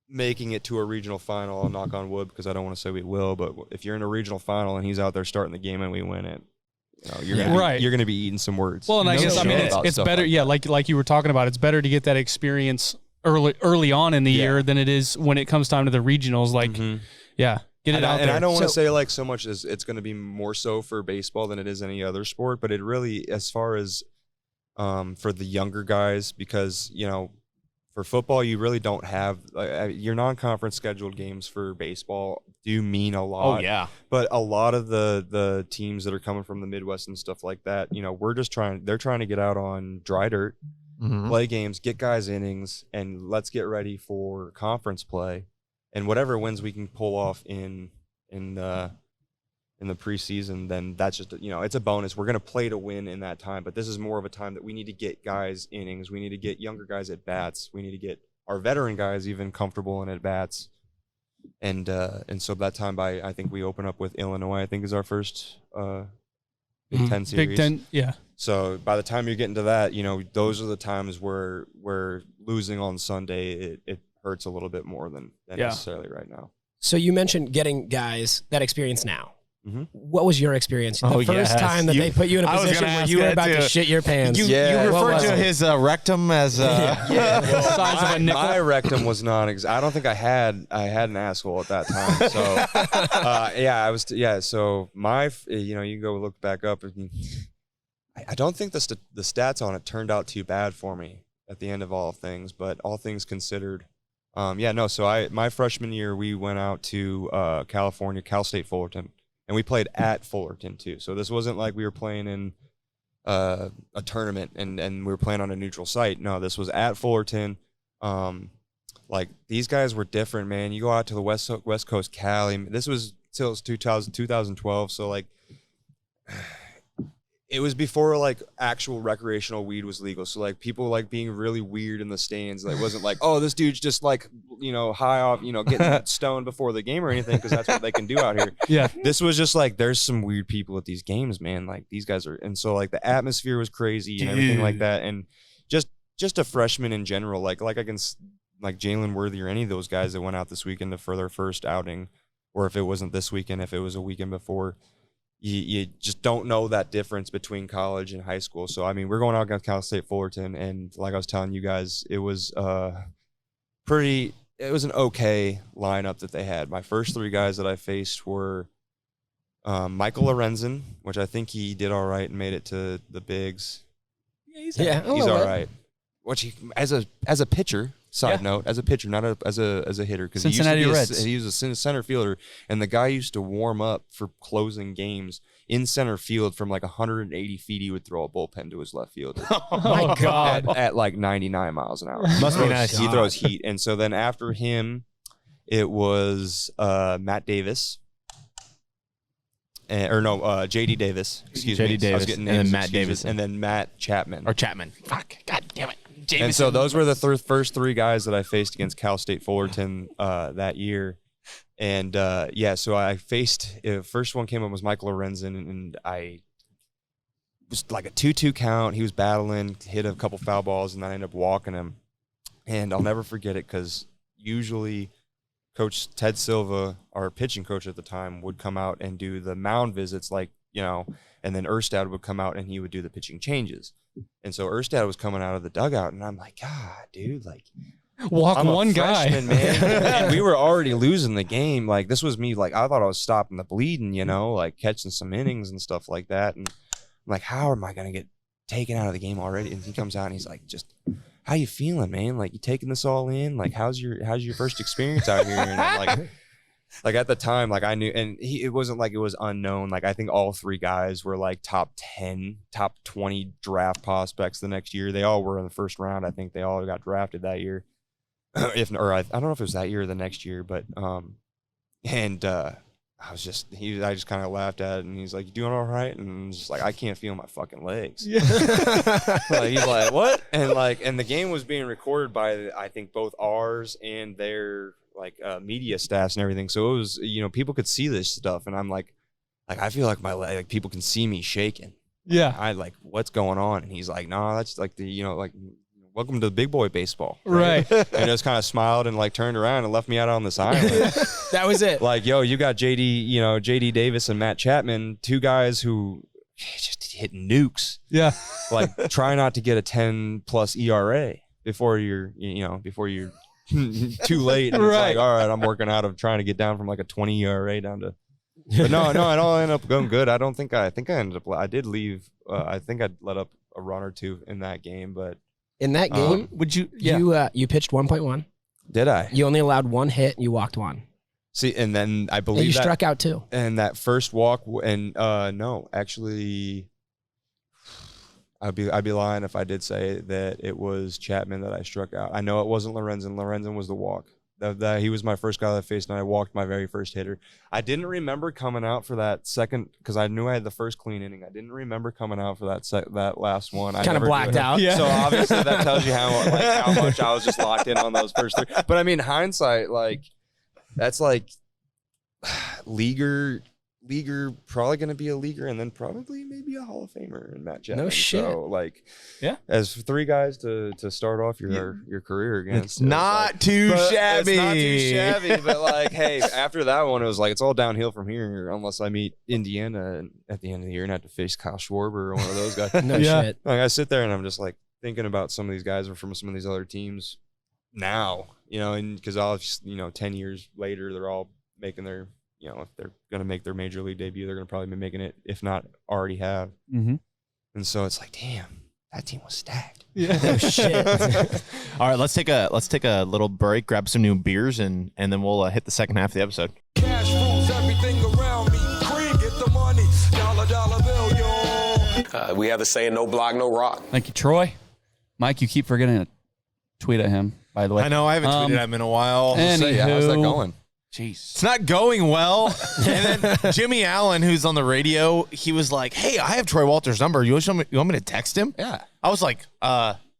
making it to a regional final, I'll knock on wood because I don't want to say we will, but if you're in a regional final and he's out there starting the game and we win it, you're going to be eating some words. Well, and I guess it's better. Like you were talking about, it's better to get that experience early on in the year than it is when it comes time to the regions. Get it out there. And I don't want to say like so much as it's going to be more so for baseball than it is any other sport, but it really, as far as for the younger guys, because for football, you really don't have your non-conference scheduled games for baseball do mean a lot. Oh yeah, but a lot of the teams that are coming from the Midwest and stuff like that, they're trying to get out on dry dirt, play games, get guys innings, and let's get ready for conference play, and whatever wins we can pull off in the preseason, then that's just, it's a bonus. We're going to play to win in that time, but this is more of a time that we need to get guys innings. We need to get younger guys at bats. We need to get our veteran guys even comfortable in at bats. And so that time I think we open up with Illinois, I think is our first Big Ten series. Big Ten, yeah. So by the time you're getting to that, those are the times where losing on Sunday, it hurts a little bit more than necessarily right now. So you mentioned getting guys that experience now. What was your experience the first time that they put you in a position where you were about to shit your pants? You referred to his rectum as size of a nickel. My rectum was I don't think I had an asshole at that time. So So my you can go look back up. I don't think the stats on it turned out too bad for me at the end of all things, but all things considered. So my freshman year we went out to California, Cal State Fullerton. And we played at Fullerton too. So this wasn't like we were playing in a tournament and we were playing on a neutral site. No, this was at Fullerton. These guys were different, man. You go out to the West Coast Cali. This was till 2012. So it was before actual recreational weed was legal. So people being really weird in the stands. It wasn't oh, this dude's just high off, getting stoned before the game or anything, because that's what they can do out here. Yeah. This was just there's some weird people at these games, man. These guys are, and so the atmosphere was crazy and everything like that. And just a freshman in general, Jalen Worthy or any of those guys that went out this weekend for their first outing, or if it wasn't this weekend, if it was a weekend before. You just don't know that difference between college and high school. So, we're going out against Cal State Fullerton, and like I was telling you guys, it was an okay lineup that they had. My first three guys that I faced were Michael Lorenzen, which I think he did all right and made it to the bigs. He's all right. Which as a pitcher, side note, as a pitcher, not as a hitter, because Cincinnati Reds. He was a center fielder, and the guy used to warm up for closing games in center field from 180 feet. He would throw a bullpen to his left field. Oh my God! At 99 miles an hour. Must be nice. He throws heat, and so then after him, it was Matt Davis. JD Davis. Excuse me. JD Davis. I was getting names, and then Matt Davis. And then Matt Chapman. Or Chapman. Fuck. God damn it. Jameson. And so those were the first three guys that I faced against Cal State Fullerton that year. And so I faced, first one came up was Michael Lorenzen, and I was a 2-2 count. He was battling, hit a couple foul balls, and I ended up walking him. And I'll never forget it, because usually Coach Ted Silva, our pitching coach at the time, would come out and do the mound visits, and then Erstad would come out and he would do the pitching changes. And so Erstad was coming out of the dugout, and I'm like, God, dude, walk I'm one a guy, freshman, man. And we were already losing the game. This was me. I thought I was stopping the bleeding, catching some innings and stuff like that. And I'm how am I going to get taken out of the game already? And he comes out and he's just, how you feeling, man? You taking this all in? How's your first experience out here? And I'm at the time, I knew, and it wasn't it was unknown. I think all three guys were top 10, top 20 draft prospects the next year. They all were in the first round. I think they all got drafted that year. I don't know if it was that year or the next year, but I just kind of laughed at it, and he's like, "You doing all right?" And I'm just I can't feel my fucking legs. Yeah. He's like, "What?" And the game was being recorded by I think both ours and their media staffs and everything. So it was, people could see this stuff, and I'm I feel my leg, people can see me shaking. Yeah. I what's going on? And he's like, "No, that's the welcome to big boy baseball." Right. And just kind of smiled and turned around and left me out on this island. That was it. Yo, you got JD Davis and Matt Chapman, two guys who just hit nukes. Yeah. Try not to get a 10+ ERA before you're too late. And right. It's all right, I'm working out of trying to get down from a 20 ERA down to. But no, it all ended up going good. I think I ended up. I did leave. I think I let up a run or two in that game, but In that game, would you? Yeah. you pitched 1.1. Did I? You only allowed one hit. And you walked one. See, and then I believe And you that, struck out 2. and that first walk, and no, actually, I'd be lying if I did say that it was Chapman that I struck out. I know it wasn't Lorenzen. Lorenzen was the walk. He was my first guy that I faced, and I walked my very first hitter. I didn't remember coming out for that second because I knew I had the first clean inning. I didn't remember coming out for that last one. I Kind of never blacked do it. out. Yeah. So obviously that tells you how much I was just locked in on those first 3. But I mean, hindsight, like that's like leaguer probably going to be a leaguer and then probably maybe a Hall of Famer in Matt Chapman. No shit. So like, Yeah. as 3 guys to start off your career against, It's not too but shabby. It's not too shabby, but like, hey, after that one, it was like it's all downhill from here unless I meet Indiana at the end of the year and have to face Kyle Schwarber or one of those guys. No Yeah. shit. Like I sit there and I'm just like thinking about some of these guys from some of these other teams now, and because I'll 10 years later, they're all making their, if they're going to make their major league debut, they're going to probably be making it, if not already have. Mm-hmm. And so it's like, damn, that team was stacked. No shit. All right, let's take a little break, grab some new beers, and then we'll hit the second half of the episode. Cash rules everything around me. Green, get the money. Dollar bill, yo. We have the saying, no block, no rock. Thank you, Troy. Mike, you keep forgetting to tweet at him, by the way. I know I haven't tweeted at him in a while. And So, yeah, how's that going? Jeez. It's not going well. And then Jimmy Allen, who's on the radio, he was like, "Hey, I have Troy Walters' number. You want me to text him?" Yeah. I was like,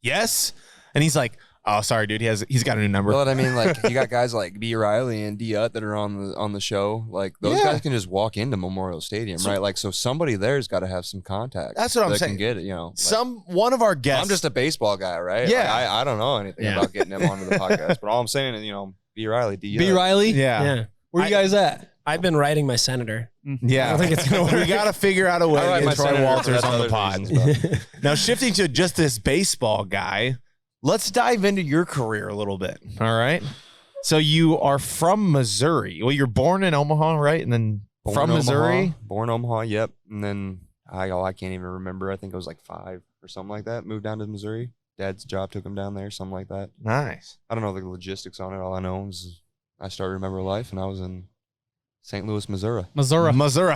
yes. And he's like, "Oh, sorry, dude. He's got a new number." Well, I mean, like you got guys like B. Riley and D. Ut that are on the show. Like those guys can just walk into Memorial Stadium, right? Like so, somebody there's got to have some contact. That's what I'm that saying. Can get it, like, one of our guests. I'm just a baseball guy, right? Yeah. Like, I don't know anything about getting him onto the podcast, but all I'm saying is, B. Riley, D. B. Riley? yeah. Yeah. Where you guys at? I've been writing my senator. Yeah, I don't think it's gonna work. We got to figure out a way I to write my get Troy senator for Walters that on the other pod. reasons, but- Now, shifting to just this baseball guy, let's dive into your career a little bit. All right. So you are from Missouri. Well, you're born in Omaha, right? And then from Missouri. Born in Omaha, yep. And then I can't even remember. I think I was like 5 or something like that. Moved down to Missouri. Dad's job took him down there, something like that. Nice. I don't know the logistics on it. All I know is I started Remember Life, and I was in St. Louis, Missouri. Missouri.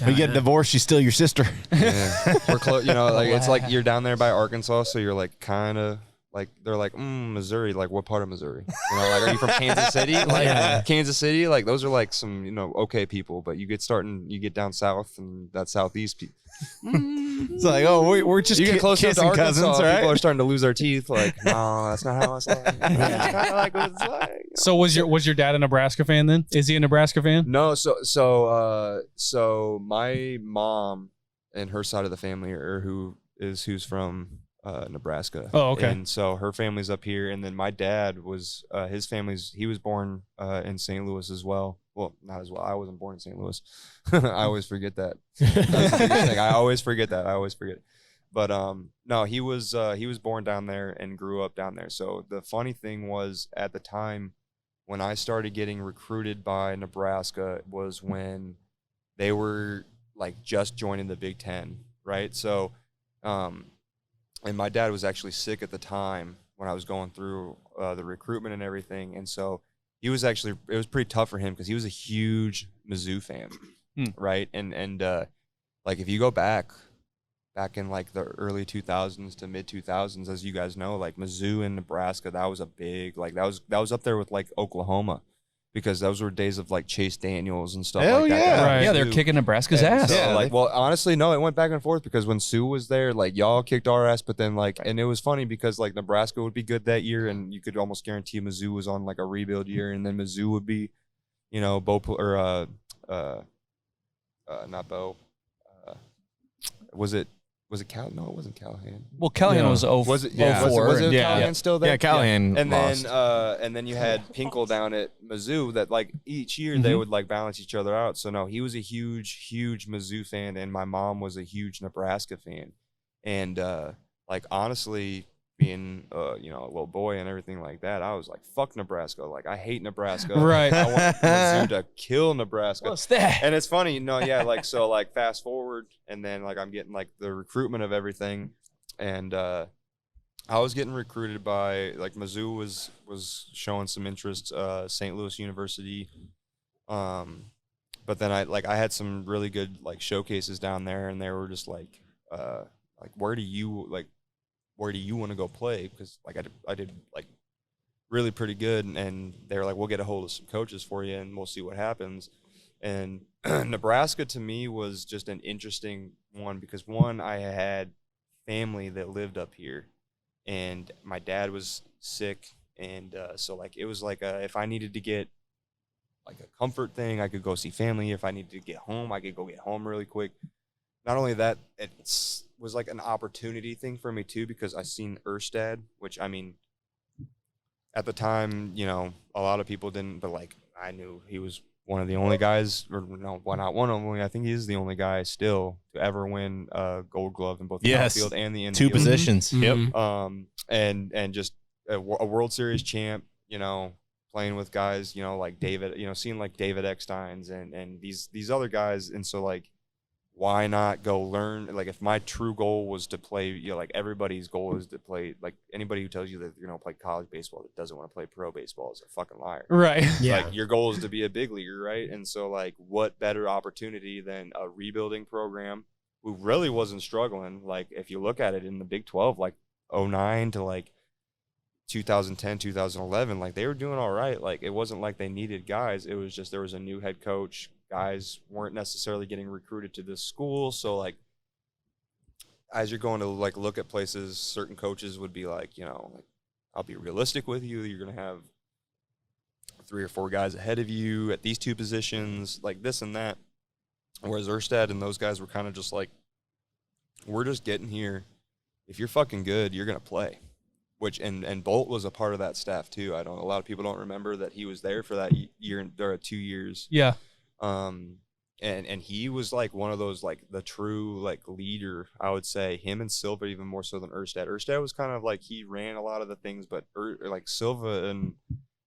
You get divorced, you steal your sister. Yeah. We're close. Like it's like you're down there by Arkansas, so you're like kind of like they're like Missouri. Like what part of Missouri? Like are you from Kansas City? Like Kansas City. Like those are like some okay people, but you get down south and that southeast people. It's like, oh, we're just You get close enough to kissing Arkansas, cousins, right? people are starting to lose their teeth. Like, no, that's not how it's like. That's kind of like what it's like. So was your dad a Nebraska fan then? Is he a Nebraska fan? No, so my mom and her side of the family who's from Nebraska. Oh, okay. And so her family's up here, and then my dad was he was born in St. Louis as well. Well, not as well. I wasn't born in St. Louis. I always forget that. That's the biggest thing. I always forget that. But no, he was born down there and grew up down there. So the funny thing was at the time when I started getting recruited by Nebraska was when they were like just joining the Big Ten, right? So, and my dad was actually sick at the time when I was going through the recruitment and everything, and so it was pretty tough for him because he was a huge Mizzou fan, right? And like if you go back in like the early 2000s to mid 2000s, as you guys know, like Mizzou and Nebraska, that was a big that was up there with like Oklahoma, because those were days of like Chase Daniels and stuff Hell like that. yeah. Right. Yeah, they're kicking Nebraska's And ass. so, Yeah, well, honestly, no, it went back and forth because when Sue was there, like y'all kicked our ass, but then like, and it was funny because like Nebraska would be good that year, and you could almost guarantee Mizzou was on like a rebuild year, and then Mizzou would be, not Bo, was it Cal? No, it wasn't Callahan. Well, Callahan was 04. Was it Callahan still there? Yeah, Callahan And lost. then you had Pinkel down at Mizzou that like each year they would like balance each other out. So no, he was a huge Mizzou fan, and my mom was a huge Nebraska fan. And like honestly, being a little boy and everything like that, I was like, fuck Nebraska. Like I hate Nebraska. Right. I want Mizzou to kill Nebraska. What's that? And it's funny, like so like fast forward, and then like I'm getting like the recruitment of everything, and I was getting recruited by like Mizzou was showing some interest, St. Louis University, but then I had some really good like showcases down there, and they were just like where do you want to go play? Because like I did like really pretty good, and they were like, we'll get a hold of some coaches for you, and we'll see what happens. And Nebraska to me was just an interesting one because one, I had family that lived up here. And my dad was sick, and so like it was like if I needed to get like a comfort thing, I could go see family. If I needed to get home, I could go get home really quick. Not only that, it was like an opportunity thing for me too, because I seen Erstad, which I mean, at the time, you know, a lot of people didn't, but like I knew he was one of the only guys, or no, well, not one of them. I think he is the only guy still to ever win a Gold Glove in both the outfield and the infield. 2 positions. Mm-hmm. Yep. And just a World Series champ. You know, playing with guys. You know, like David. You know, seeing like David Ecksteins and these other guys. And so like, why not go learn? Like, if my true goal was to play, you know, like everybody's goal is to play. Like anybody who tells you that you're gonna play college baseball that doesn't want to play pro baseball is a fucking liar. Right. Yeah. Like your goal is to be a big leaguer, right? And so like, what better opportunity than a rebuilding program who really wasn't struggling? Like if you look at it in the Big 12, like 09 to like 2010, 2011, like they were doing all right. Like it wasn't like they needed guys. It was just there was a new head coach. Guys weren't necessarily getting recruited to this school. So like as you're going to like look at places, certain coaches would be like, you know, like, I'll be realistic with you. You're going to have 3 or 4 guys ahead of you at these 2 positions, like this and that. Whereas Erstad and those guys were kind of just like, we're just getting here. If you're fucking good, you're going to play. Which and Bolt was a part of that staff too. A lot of people don't remember that he was there for that year or 2 years. Yeah. And he was like one of those like the true like leader, I would say. Him and Silva even more so than Erstad. Erstad was kind of like he ran a lot of the things, but like Silva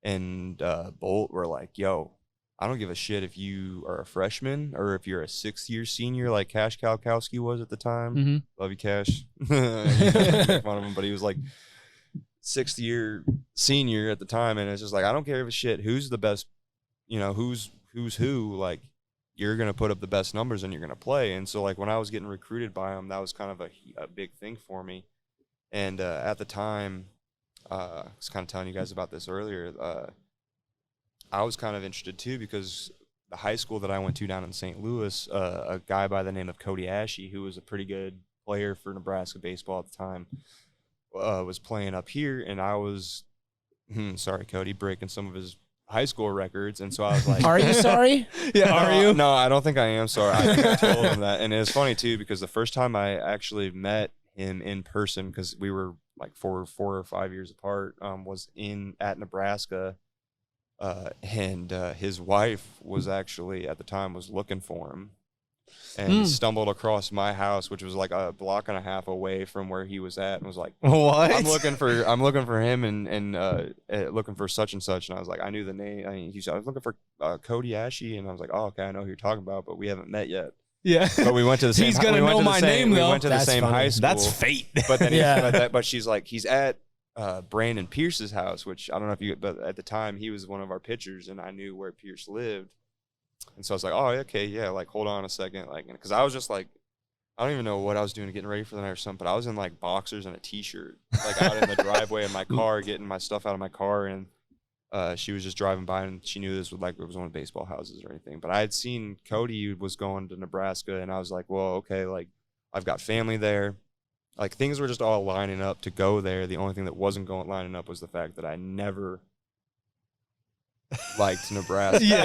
and Bolt were like, yo, I don't give a shit if you are a freshman or if you're a 6th-year senior like Cash Kalkowski was at the time. Mm-hmm. Love you, Cash. Make fun of him, but he was like 6th-year senior at the time, and it's just like I don't give a shit who's the best, you know, who's who, like you're going to put up the best numbers and you're going to play. And so like when I was getting recruited by him, that was kind of a big thing for me. And at the time, I was kind of telling you guys about this earlier, I was kind of interested too because the high school that I went to down in St. Louis, a guy by the name of Cody Ashe, who was a pretty good player for Nebraska baseball at the time, was playing up here, and I was, sorry, Cody, breaking some of his high school records. And so I was like, are you sorry? Yeah, are you? No, I don't think I am sorry. I think I told him that. And it was funny too, because the first time I actually met him in person, because we were like 4 or 5 years apart, was at Nebraska. And his wife was actually at the time was looking for him, and stumbled across my house, which was like a block and a half away from where he was at, and was like, What? I'm looking for him and looking for such and such. And I was like, I knew the name. He said, I was looking for Cody Ashe, and I was like, oh, okay, I know who you're talking about, but we haven't met yet. Yeah. But we went to the same. He's gonna know my name though. We went to the That's same funny. high school. That's fate. But then, Yeah. but she's like, he's at Brandon Pierce's house, which I don't know if you, but at the time he was one of our pitchers, and I knew where Pierce lived. And so I was like, oh, okay, yeah, like, hold on a second. Like, because I was just like, I don't even know what I was doing getting ready for the night or something, but I was in like boxers and a t-shirt, like out in the driveway of my car, getting my stuff out of my car. And she was just driving by, and she knew this was like, it was one of the baseball houses or anything. But I had seen Cody was going to Nebraska, and I was like, well, okay, like, I've got family there. Like, things were just all lining up to go there. The only thing that wasn't lining up was the fact that I never liked Nebraska. Yeah,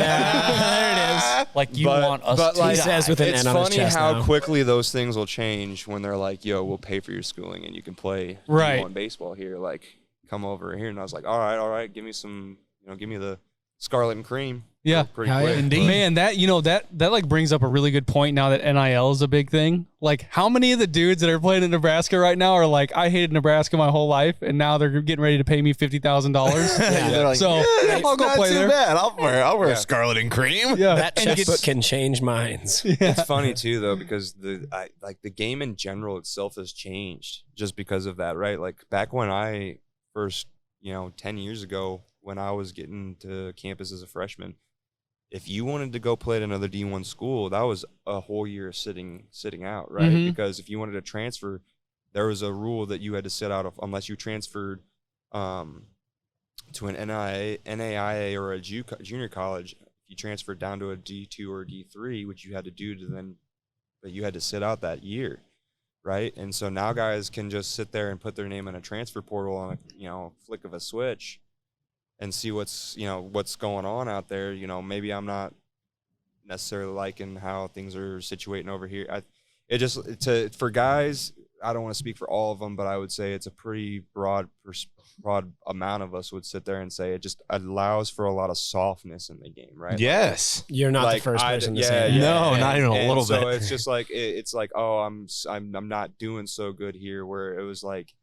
there it is. Like you want us to like, die. says with an It's N on his funny chest how now. quickly those things will change when they're like, yo, we'll pay for your schooling and you can play Right. D1 baseball here. Like, come over here. And I was like, all right, give me some, give me the Scarlet and Cream. Yeah. Pretty Hell quick. yeah. Indeed. Man, that that like brings up a really good point now that NIL is a big thing. Like, how many of the dudes that are playing in Nebraska right now are like, I hated Nebraska my whole life, and now they're getting ready to pay me $50,000. They're like, So I'll go not play too there. bad. I'll wear Scarlet and Cream. Yeah. That checkbook can change minds. It's funny too though, because the game in general itself has changed just because of that, right? Like back when I first, 10 years ago, when I was getting to campus as a freshman, if you wanted to go play at another D1 school, that was a whole year sitting out, right? Mhm. Because if you wanted to transfer, there was a rule that you had to sit out of unless you transferred to an NAIA or a junior college. If you transferred down to a D2 or D3, which you had to do but you had to sit out that year, right? And so now guys can just sit there and put their name in a transfer portal on a flick of a switch and see what's going on out there. Maybe I'm not necessarily liking how things are situating over here. For guys, I don't want to speak for all of them, but I would say it's a pretty broad amount of us would sit there and say it just allows for a lot of softness in the game, right? Yes. You're not the first person to say that. No, not even a little so bit. it's just like it's like, oh, I'm not doing so good here, where it was like,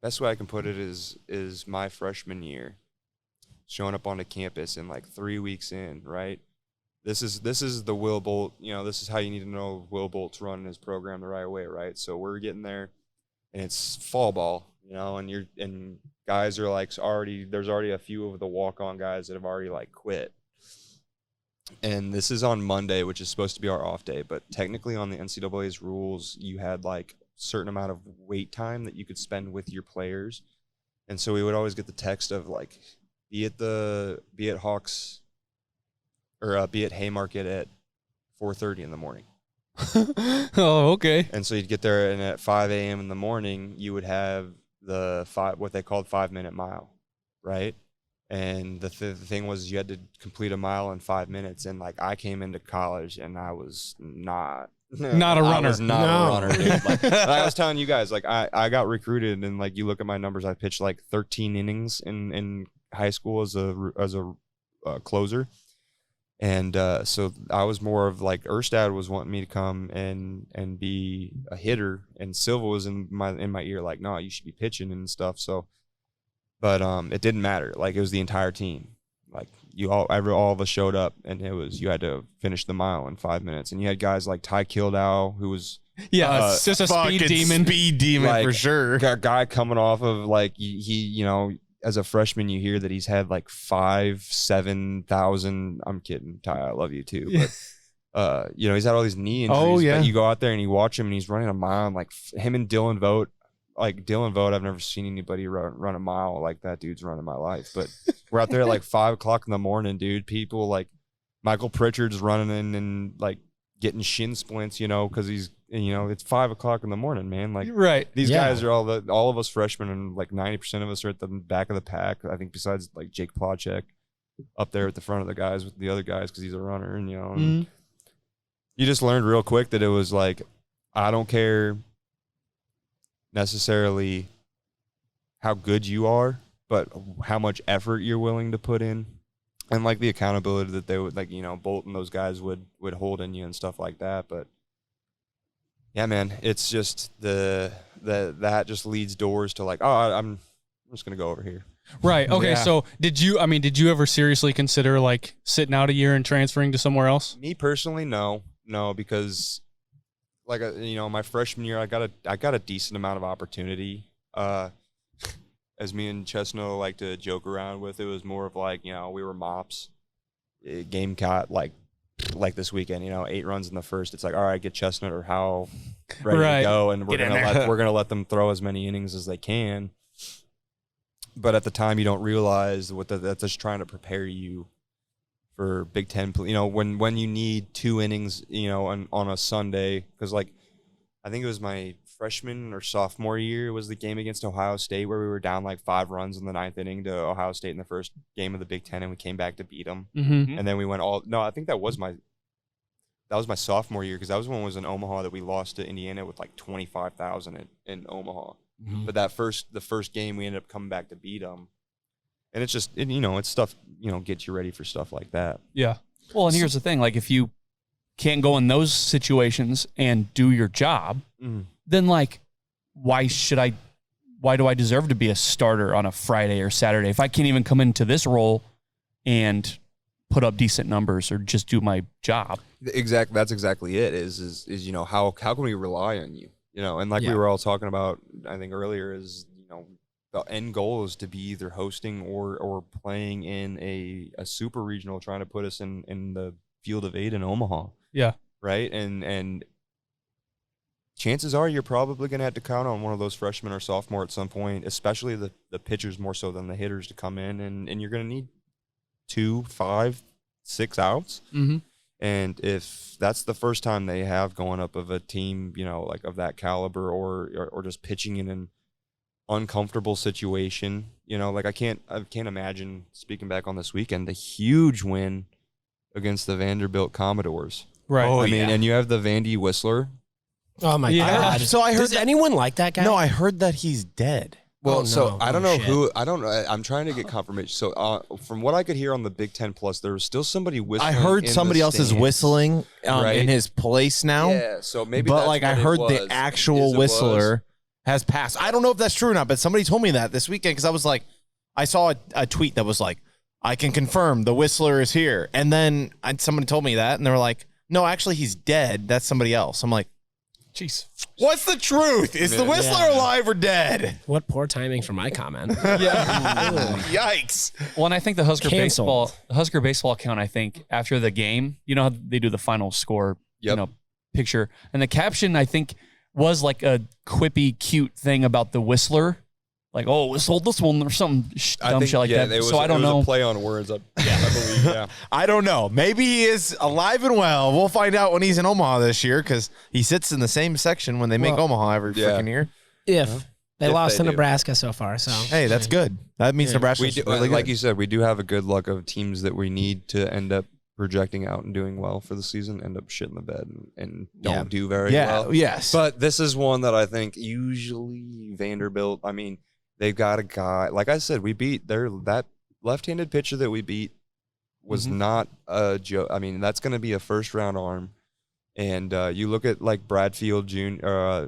best way I can put it is my freshman year, showing up onto campus and like 3 weeks in, right? This is the Will Bolt, this is how you need to know Will Bolt's running his program the right way, right? So we're getting there, and it's fall ball, and guys are like there's already a few of the walk-on guys that have already like quit. And this is on Monday, which is supposed to be our off day, but technically on the NCAA's rules, you had like certain amount of wait time that you could spend with your players. And so we would always get the text of like, be at Hawks or be at Haymarket at 4:30 in the morning. Oh, okay. And so you'd get there, and at 5 a.m. in the morning, you would have what they called 5-minute mile, right? And the thing was, you had to complete a mile in 5 minutes. And like, I came into college and I was not a runner. I was not a runner, dude. Like I was telling you guys, like I got recruited, and like you look at my numbers, I pitched like 13 innings in high school as a closer. And so I was more of like, Erstad was wanting me to come and be a hitter, and Silva was in my ear like, no, you should be pitching and stuff. So, but it didn't matter. Like, it was the entire team. Like, all of us showed up, and you had to finish the mile in 5 minutes. And you had guys like Ty Kildow, who was just a speed demon, like, for sure. A guy coming off of like he as a freshman, you hear that he's had like 7,000. I'm kidding, Ty, I love you too, but he's had all these knee injuries. Oh yeah. But you go out there and you watch him, and he's running a mile, and like him and Dylan Vogt. Like Dylan Vogt, I've never seen anybody run a mile like that dude's running my life. But we're out there at like 5 o'clock in the morning, dude. People like Michael Pritchard's running in and like getting shin splints, because he's, it's 5 o'clock in the morning, man. Like, right. These guys are all of us freshmen, and like 90% of us are at the back of the pack. I think besides like Jake Plachek up there at the front of the guys with the other guys, because he's a runner, and and you just learned real quick that it was like, I don't care necessarily how good you are, but how much effort you're willing to put in, and like the accountability that they would, like, Bolt and those guys would hold in you and stuff like that. But yeah, man, it's just that just leads doors to like, oh, I'm just gonna go over here. Right. Okay. Yeah. So did you ever seriously consider like sitting out a year and transferring to somewhere else? Me personally, no, because like, my freshman year, I got a decent amount of opportunity. As me and Chestnut like to joke around with, it was more of like, we were mops. Game caught like this weekend, 8 runs in the first. It's like, all right, get Chestnut or Howell ready to go, and we're gonna let them throw as many innings as they can. But at the time, you don't realize that's just trying to prepare you for Big Ten. When you need 2 innings, on a Sunday, because like, I think it was my freshman or sophomore year was the game against Ohio State where we were down like 5 runs in the 9th inning to Ohio State in the first game of the Big Ten, and we came back to beat them. Mm-hmm. And then we went I think that was my sophomore year, because that was when it was in Omaha that we lost to Indiana with like 25,000 in Omaha. Mm-hmm. But the first game we ended up coming back to beat them. And it's just, it's stuff, gets you ready for stuff like that. Yeah. Well, and here's the thing. Like, if you can't go in those situations and do your job, then, like, why do I deserve to be a starter on a Friday or Saturday if I can't even come into this role and put up decent numbers or just do my job? Exactly. That's exactly it is how can we rely on you? And like we were all talking about, I think earlier is, the end goal is to be either hosting or playing in a super regional, trying to put us in the field of 8 in Omaha. Yeah. Right. And chances are you're probably going to have to count on one of those freshmen or sophomore at some point, especially the pitchers more so than the hitters to come in, and you're going to need 2, 5, 6 outs. Mm-hmm. And if that's the first time they have going up of a team, like of that caliber or just pitching in an uncomfortable situation, like I can't imagine, speaking back on this weekend, the huge win against the Vanderbilt Commodores. Right. I mean, and you have the Vandy Whistler. Oh my God. So I heard Does anyone like that guy? No, I heard that he's dead. Well, so I don't know shit. who. I don't know. I'm trying to get confirmation. So from what I could hear on the Big Ten Plus, there was still somebody whistling. I heard in somebody the else is stands. whistling Right. in his place now. Yeah, so maybe. But that's like I what it heard was, the actual is it whistler has passed. I don't know if that's true or not, but somebody told me that this weekend because I was like, I saw a tweet that was like, I can confirm the whistler is here, and then somebody told me that, and they were like, no, actually he's dead. That's somebody else. I'm like, jeez. What's the truth? Is the whistler alive or dead? What poor timing for my comment. Yikes. Well, and I think the Canceled. Husker baseball account, I think, after the game, how they do the final score, picture. And the caption, I think, was like a quippy, cute thing about the whistler. Like, oh, whistle this one or some dumb shit like that. So I don't know. It was a play on words, I believe. Yeah. I don't know. Maybe he is alive and well. We'll find out when he's in Omaha this year because he sits in the same section when they make Omaha every freaking year. If they If lost they to do. Nebraska so far, so Hey, that's good. That means Nebraska's We do, really like good. you said, we do have a good luck of teams that we need to end up projecting out and doing well for the season, end up shitting the bed and don't do very well. Yes. But this is one that I think usually Vanderbilt, I mean, they've got a guy, like I said, we beat that left-handed pitcher that we beat was not a joke. I mean, that's going to be a first-round arm. And you look at like Bradfield Jr.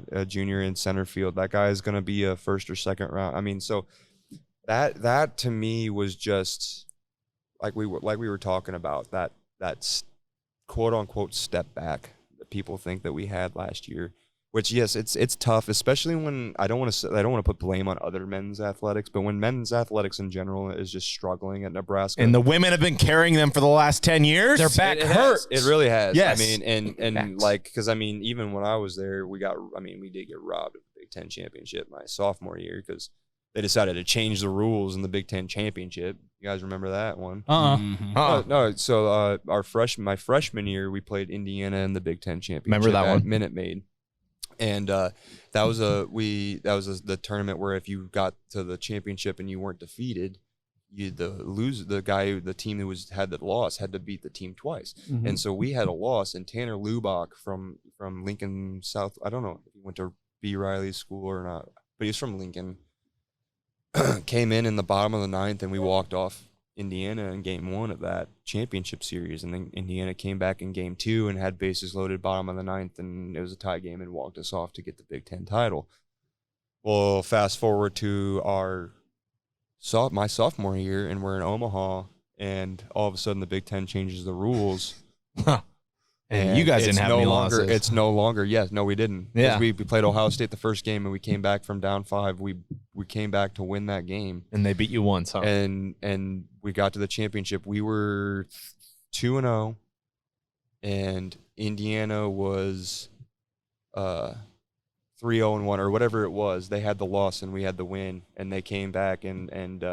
in center field, that guy is going to be a first or second round. I mean, so that to me was just like we were talking about that quote unquote step back that people think that we had last year. Which, yes, it's tough, especially when I don't want to put blame on other men's athletics, but when men's athletics in general is just struggling at Nebraska, and the women have been carrying them for the last 10 years. Their back it hurts. It really has. Yes. I mean, and like, because I mean, even when I was there, we did get robbed of the Big Ten championship my sophomore year because they decided to change the rules in the Big Ten championship. You guys remember that one? No. So my freshman year, we played Indiana in the Big Ten championship. Remember that at one? Minute Maid. And that was the tournament where if you got to the championship and you weren't defeated, the team who had that loss had to beat the team twice. And so we had a loss, and Tanner Lubach from Lincoln South, I don't know if he went to B. Riley's school or not, but he's from Lincoln, came in the bottom of the ninth, and we walked off Indiana in game 1 of that championship series, and then Indiana came back in game 2 and had bases loaded bottom of the ninth, and it was a tie game and walked us off to get the Big Ten title. Well, fast forward to my sophomore year, and we're in Omaha, and all of a sudden the Big Ten changes the rules. And you guys didn't have any losses. It's no longer. Yes, no, we didn't. Yeah. We played Ohio State the first game, and we came back from down 5. We came back to win that game, And they beat you once, huh? and we got to the championship. We were 2-0, and Indiana was 3-0-1 or whatever it was. They had the loss, and we had the win, and they came back, and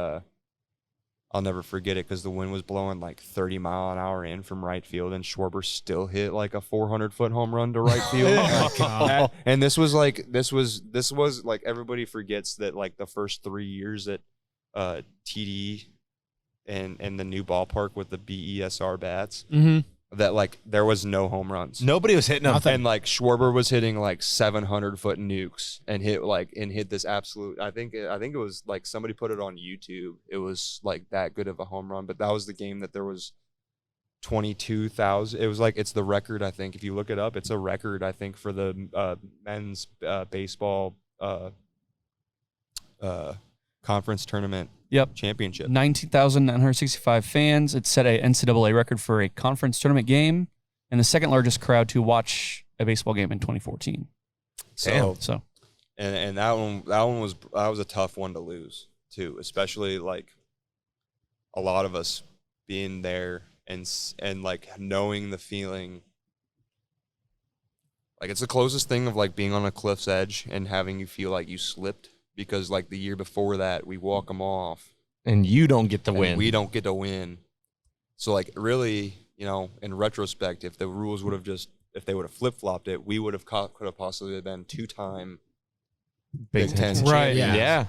I'll never forget it because the wind was blowing like 30 mile an hour in from right field, and Schwarber still hit like a 400-foot home run to right field. And this was like everybody forgets that like the first 3 years at TD and the new ballpark with the BESR bats. that like there was no home runs. Nobody was hitting them. And like Schwarber was hitting like 700-foot nukes and hit this absolute. I think it was like somebody put it on YouTube. It was like that good of a home run, but that was the game that there was 22,000. It was like it's the record. I think if you look it up, it's a record. I think for the men's baseball conference tournament. Yep. Championship. 19,965 fans. It set a NCAA record for a conference tournament game and the second largest crowd to watch a baseball game in 2014. So and that one was a tough one to lose too, especially like a lot of us being there and like knowing the feeling. Like it's the closest thing of like being on a cliff's edge and having you feel like you slipped. Because like the year before that, we walk them off, and you don't get to win. We don't get to win. So like really, you know, in retrospect, if the rules would have if they would have flip flopped it, we could have possibly been 2-time Big Ten champions. Right? Yeah.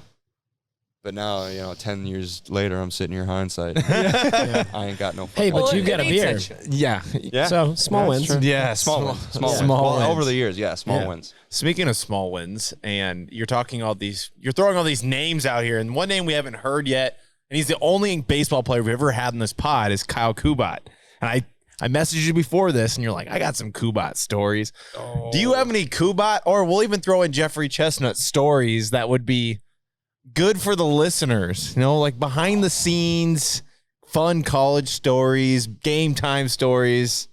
But now, you know, 10 years later, I'm sitting here hindsight. I ain't got no. Hey, but you got a beer. Yeah. So small wins. Yeah, small wins. Small wins. Over the years, small wins. Speaking of small wins, and you're throwing all these names out here, and one name we haven't heard yet, and he's the only baseball player we've ever had in this pod is Kyle Kubat. And I messaged you before this, and you're like, I got some Kubat stories. Oh. Do you have any Kubat, or we'll even throw in Jeffrey Chestnut stories that would be good for the listeners, you know, like behind the scenes, fun college stories, game time stories.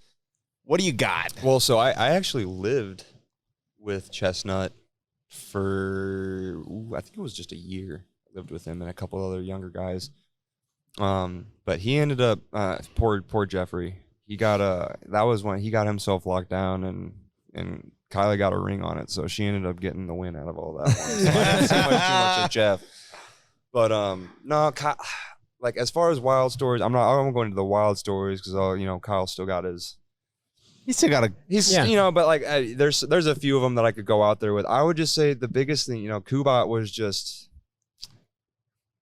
What do you got? Well, so I actually lived with Chestnut for, I think it was just a year. I lived with him and a couple other younger guys. But he ended up, poor Jeffrey. He got that was when he got himself locked down and Kylie got a ring on it, so she ended up getting the win out of all that one. So I didn't see too much of Jeff. But no, like as far as wild stories, I won't go into the wild stories because Kyle still got his. He's still got you know, but like there's a few of them that I could go out there with. I would just say the biggest thing, Kubat was just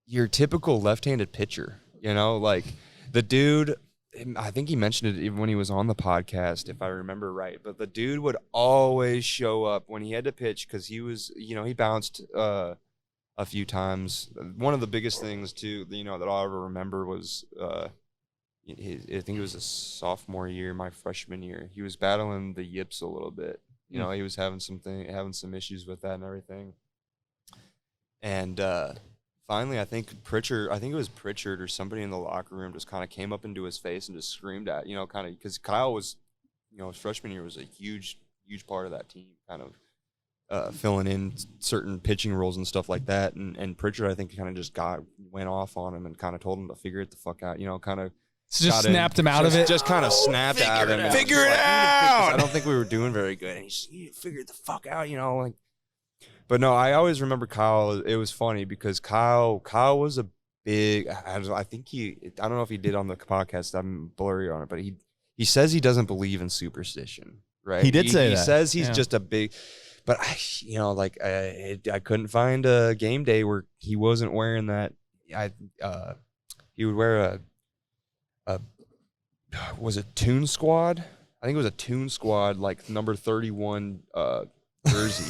your typical left-handed pitcher. Like the dude. I think he mentioned it even when he was on the podcast, if I remember right. But the dude would always show up when he had to pitch because he was, he bounced a few times. One of the biggest things too, that I'll ever remember was, I think it was a sophomore year, my freshman year. He was battling the yips a little bit. He was having some issues with that and everything. And finally, I think it was Pritchard or somebody in the locker room just kind of came up into his face and just screamed at, kind of, because Kyle was, his freshman year was a huge part of that team, kind of filling in certain pitching roles and stuff like that. And Pritchard, I think, kind of just went off on him and kind of told him to figure it the fuck out, kind of. Just snapped him out of it? Just kind of snapped at him. Figure it out! I don't think we were doing very good. And he just, you figure it the fuck out, like. But no, I always remember Kyle. It was funny because Kyle was a big. I think I don't know if he did on the podcast. I'm blurry on it, but he says he doesn't believe in superstition, right? He did say that. He says he's just a big. But I couldn't find a game day where he wasn't wearing that. He would wear was it Toon Squad? I think it was a Toon Squad like number 31. Jersey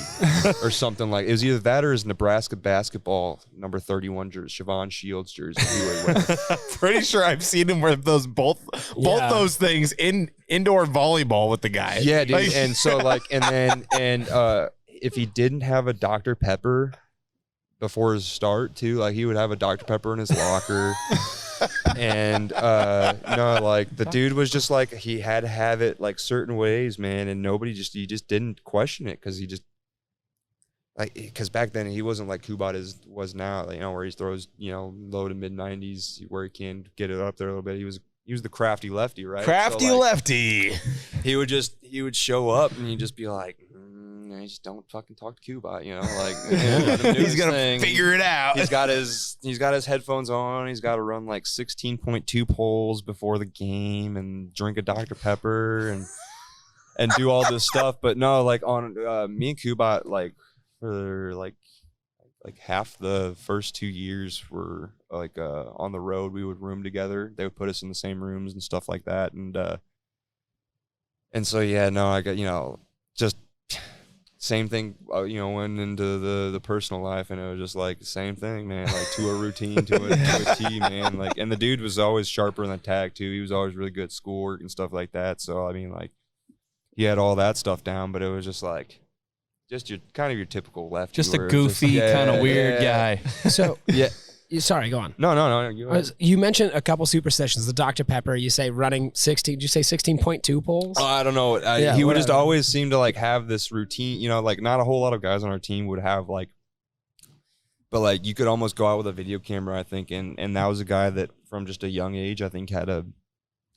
or something like it was either that or his Nebraska basketball number 31 jersey, Siobhan Shields jersey. He would wear. Pretty sure I've seen him wear both those things in indoor volleyball with the guy. Yeah, dude. And so if he didn't have a Dr. Pepper before his start too, like he would have a Dr. Pepper in his locker. And the dude was just like he had to have it like certain ways, man, and he just didn't question it because he just because back then he wasn't like Kubat was now, where he throws low to mid 90s where he can get it up there a little bit. He was the crafty lefty, right? Lefty. He would show up and he'd just be like, just don't fucking talk to Kubat, let him do he's gonna figure it out. He's got his headphones on. He's got to run like 16.2 poles before the game and drink a Dr. Pepper and do all this stuff. But no, like on me and Kubat, like for like half the first 2 years were like on the road. We would room together. They would put us in the same rooms and stuff like that. And And so, yeah, no, I got, just same thing, went into the personal life, and it was just like the same thing, man, like to a routine, to a T, man. Like, and the dude was always sharper in the tag too. He was always really good at schoolwork and stuff like that. So, I mean, like, he had all that stuff down, but it was just like, just your kind of your typical lefty. Just a goofy, kind of weird guy. So, yeah. Sorry, go on. No. You mentioned a couple superstitions. The Dr. Pepper, you say running 16. Did you say 16.2 poles? Oh, I don't know. He would just always seem to like have this routine. Like not a whole lot of guys on our team would have like, but like you could almost go out with a video camera, I think, and that was a guy that from just a young age, I think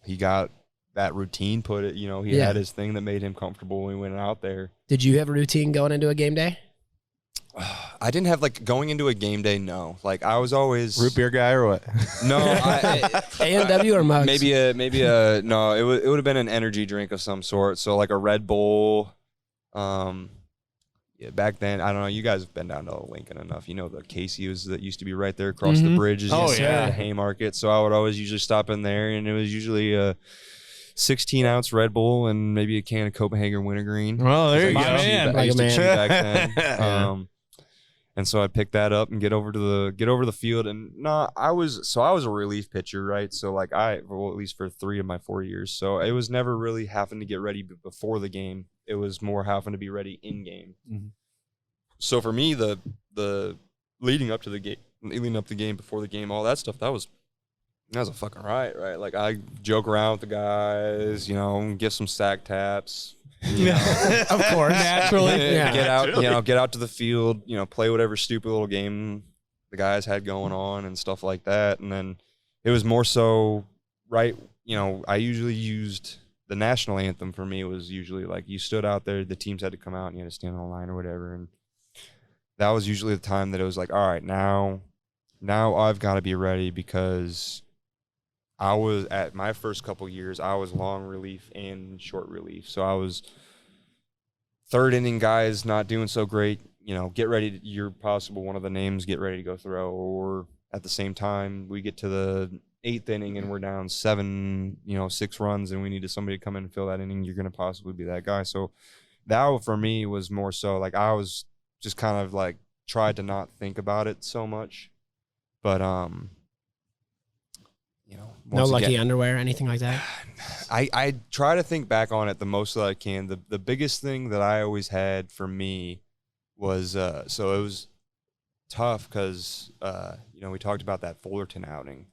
he got that routine put it. He had his thing that made him comfortable when we went out there. Did you have a routine going into a game day? I didn't have like going into a game day. No, like I was always root beer guy or what? No, A&W or mugs? Maybe a no. It would have been an energy drink of some sort. So like a Red Bull. Yeah, back then I don't know. You guys have been down to Lincoln enough. The Casey's that used to be right there across the bridge. The Haymarket. So I would always usually stop in there, and it was usually a 16-ounce Red Bull and maybe a can of Copenhagen Wintergreen. Oh, there you go, man. I used to cheat back then. And so I'd pick that up and get over the field. And I was a relief pitcher, right? So like at least for 3 of my 4 years. So it was never really having to get ready before the game. It was more having to be ready in game. Mm-hmm. So for me, the leading up to the game, before the game, all that stuff, that was a fucking riot, right? Like I joke around with the guys, get some sack taps. Of course, naturally. Get out to the field, play whatever stupid little game the guys had going on and stuff like that. And then it was more so, right, I usually used the national anthem. For me, it was usually like you stood out there, the teams had to come out and you had to stand on the line or whatever. And that was usually the time that it was like, all right, now I've got to be ready, because I was at my first couple years, I was long relief and short relief. So I was third inning guys not doing so great, get ready. You're possible one of the names, get ready to go throw. Or at the same time, we get to the 8th inning and we're down 6 runs and we needed somebody to come in and fill that inning. You're going to possibly be that guy. So that for me was more so like I was just kind of like tried to not think about it so much. But, no lucky underwear, anything like that? I try to think back on it the most that I can. The biggest thing that I always had for me was, so it was tough because, we talked about that Fullerton outing.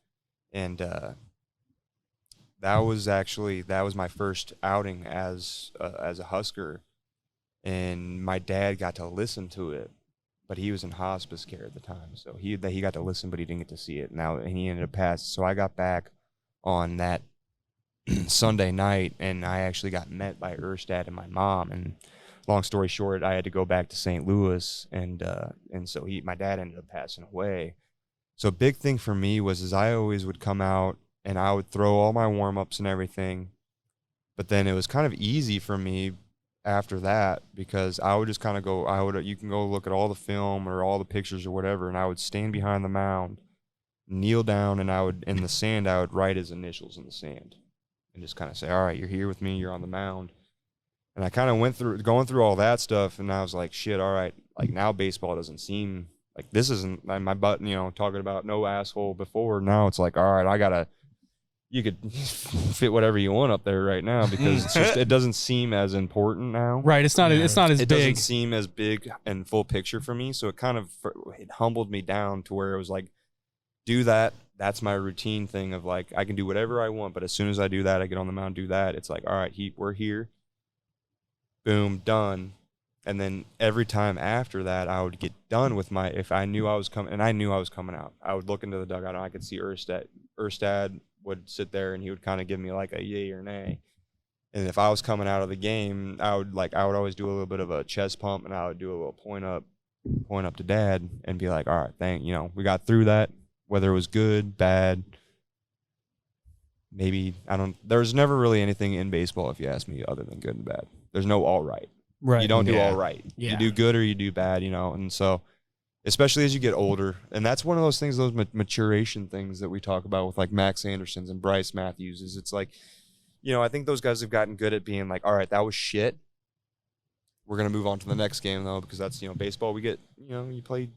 And that was my first outing as a Husker. And my dad got to listen to it. But he was in hospice care at the time, so he got to listen, but he didn't get to see it. And he ended up passing. So I got back on that Sunday night, and I actually got met by Erstad and my mom. And long story short, I had to go back to St. Louis, and so my dad ended up passing away. So a big thing for me was I always would come out and I would throw all my warm ups and everything, but then it was kind of easy for me after that, because I would just kind of go, you can go look at all the film or all the pictures or whatever, and I would stand behind the mound, kneel down, and in the sand, I would write his initials in the sand and just kind of say, all right, you're here with me, you're on the mound. And I kind of going through all that stuff, and I was like, shit, all right, like now baseball doesn't seem like this isn't my butt, talking about no asshole before. Now it's like, all right, you could fit whatever you want up there right now, because it doesn't seem as important now. Right. It's not as big. It doesn't seem as big and full picture for me. So it humbled me down to where it was like, do that. That's my routine thing of like, I can do whatever I want, but as soon as I do that, I get on the mound, do that. It's like, all right, we're here. Boom, done. And then every time after that, I would get done with if I knew I was coming, and I knew I was coming out, I would look into the dugout and I could see Erstad would sit there and he would kind of give me like a yay or nay. And if I was coming out of the game, I would always do a little bit of a chest pump, and I would do a little point up to Dad and be like, all right, we got through that, whether it was good, bad, maybe, there's never really anything in baseball, if you ask me, other than good and bad. There's no all right. Right. You don't do all right. Yeah. You do good or you do bad, and so especially as you get older. And that's one of those things, those maturation things that we talk about with like Max Andersons and Bryce Matthews, is it's like, I think those guys have gotten good at being like, all right, that was shit. We're going to move on to the next game, though, because that's, baseball. We get, you play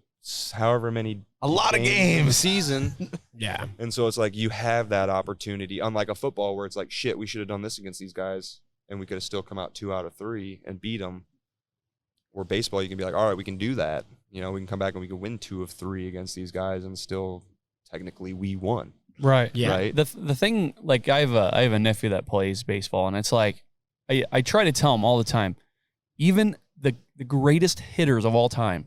however many. A lot of games a season. Yeah. And so it's like you have that opportunity, unlike a football where it's like, shit, we should have done this against these guys, and we could have still come out 2 out of 3 and beat them. Or baseball, you can be like, all right, we can do that. We can come back and we can win 2 of 3 against these guys, and still technically we won. Right. Yeah. Right. The thing, like I have a nephew that plays baseball, and it's like I try to tell him all the time, even the greatest hitters of all time,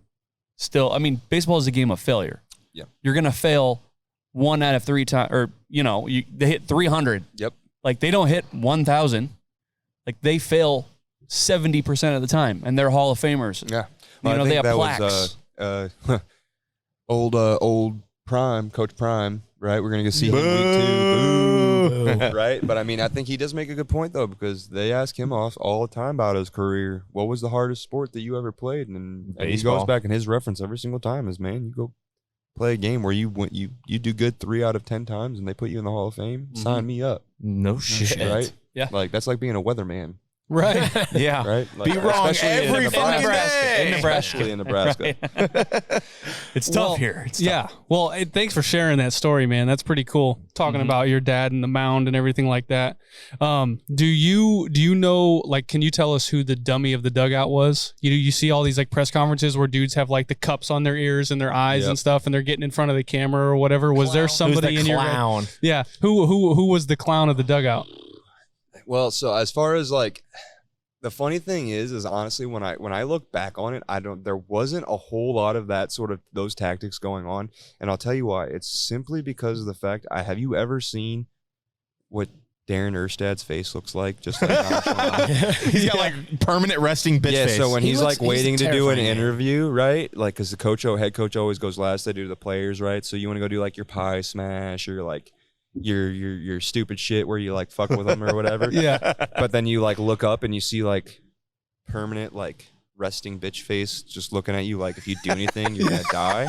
still, I mean, baseball is a game of failure. Yeah. You're gonna fail 1 out of 3 times, or they hit 300. Yep. Like they don't hit 1,000. Like they fail 70% of the time, and they're Hall of Famers. Yeah. They have plaques. Old Prime, Coach Prime, right? We're going to go see him in week 2. Boo. Right? But, I think he does make a good point, though, because they ask him all the time about his career. What was the hardest sport that you ever played? And he goes back, and his reference every single time is, man, you go play a game where you do good 3 out of 10 times, and they put you in the Hall of Fame. Mm-hmm. Sign me up. No shit. Right? Yeah. Like, that's like being a weatherman. Right. Yeah. Right? Like, Be wrong especially every fucking day. In Nebraska. Especially in Nebraska. It's tough here. It's tough. Yeah. Well, thanks for sharing that story, man. That's pretty cool. Talking about your dad and the mound and everything like that. Do you know, like, can you tell us who the dummy of the dugout was? You see all these like press conferences where dudes have like the cups on their ears and their eyes and stuff, and they're getting in front of the camera or whatever. Was there somebody in your clown? Yeah. Who was the clown of the dugout? Well, so as far as like, the funny thing is honestly when I look back on it, there wasn't a whole lot of that sort of those tactics going on, and I'll tell you why. It's simply because of the fact have you ever seen what Darren Erstad's face looks like? Just like He's got like permanent resting bitch face. So when he's like waiting to do an terrifying, man. interview, right? Like, because the head coach always goes last. They do the players, right? So you want to go do like your pie smash or like your stupid shit where you like fuck with them or whatever. Yeah. But then you like look up and you see like permanent like resting bitch face just looking at you like if you do anything you're gonna die.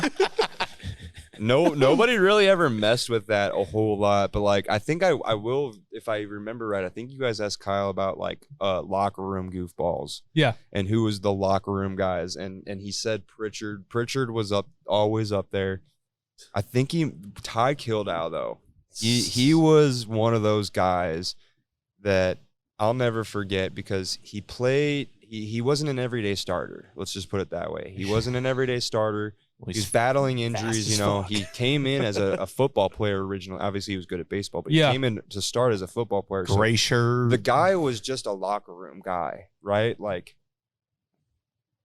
Nobody really ever messed with that a whole lot, but like I think I will, if I remember right. I think you guys asked Kyle about like locker room goofballs. Yeah. And who was the locker room guys, and he said Pritchard was always up there. I think Ty Kildau though. He was one of those guys that I'll never forget because he played. He wasn't an everyday starter. Let's just put it that way. He wasn't an everyday starter. He was battling injuries. He came in as a football player originally. Obviously, he was good at baseball, but he came in to start as a football player. Gray shirt. The guy was just a locker room guy, right? Like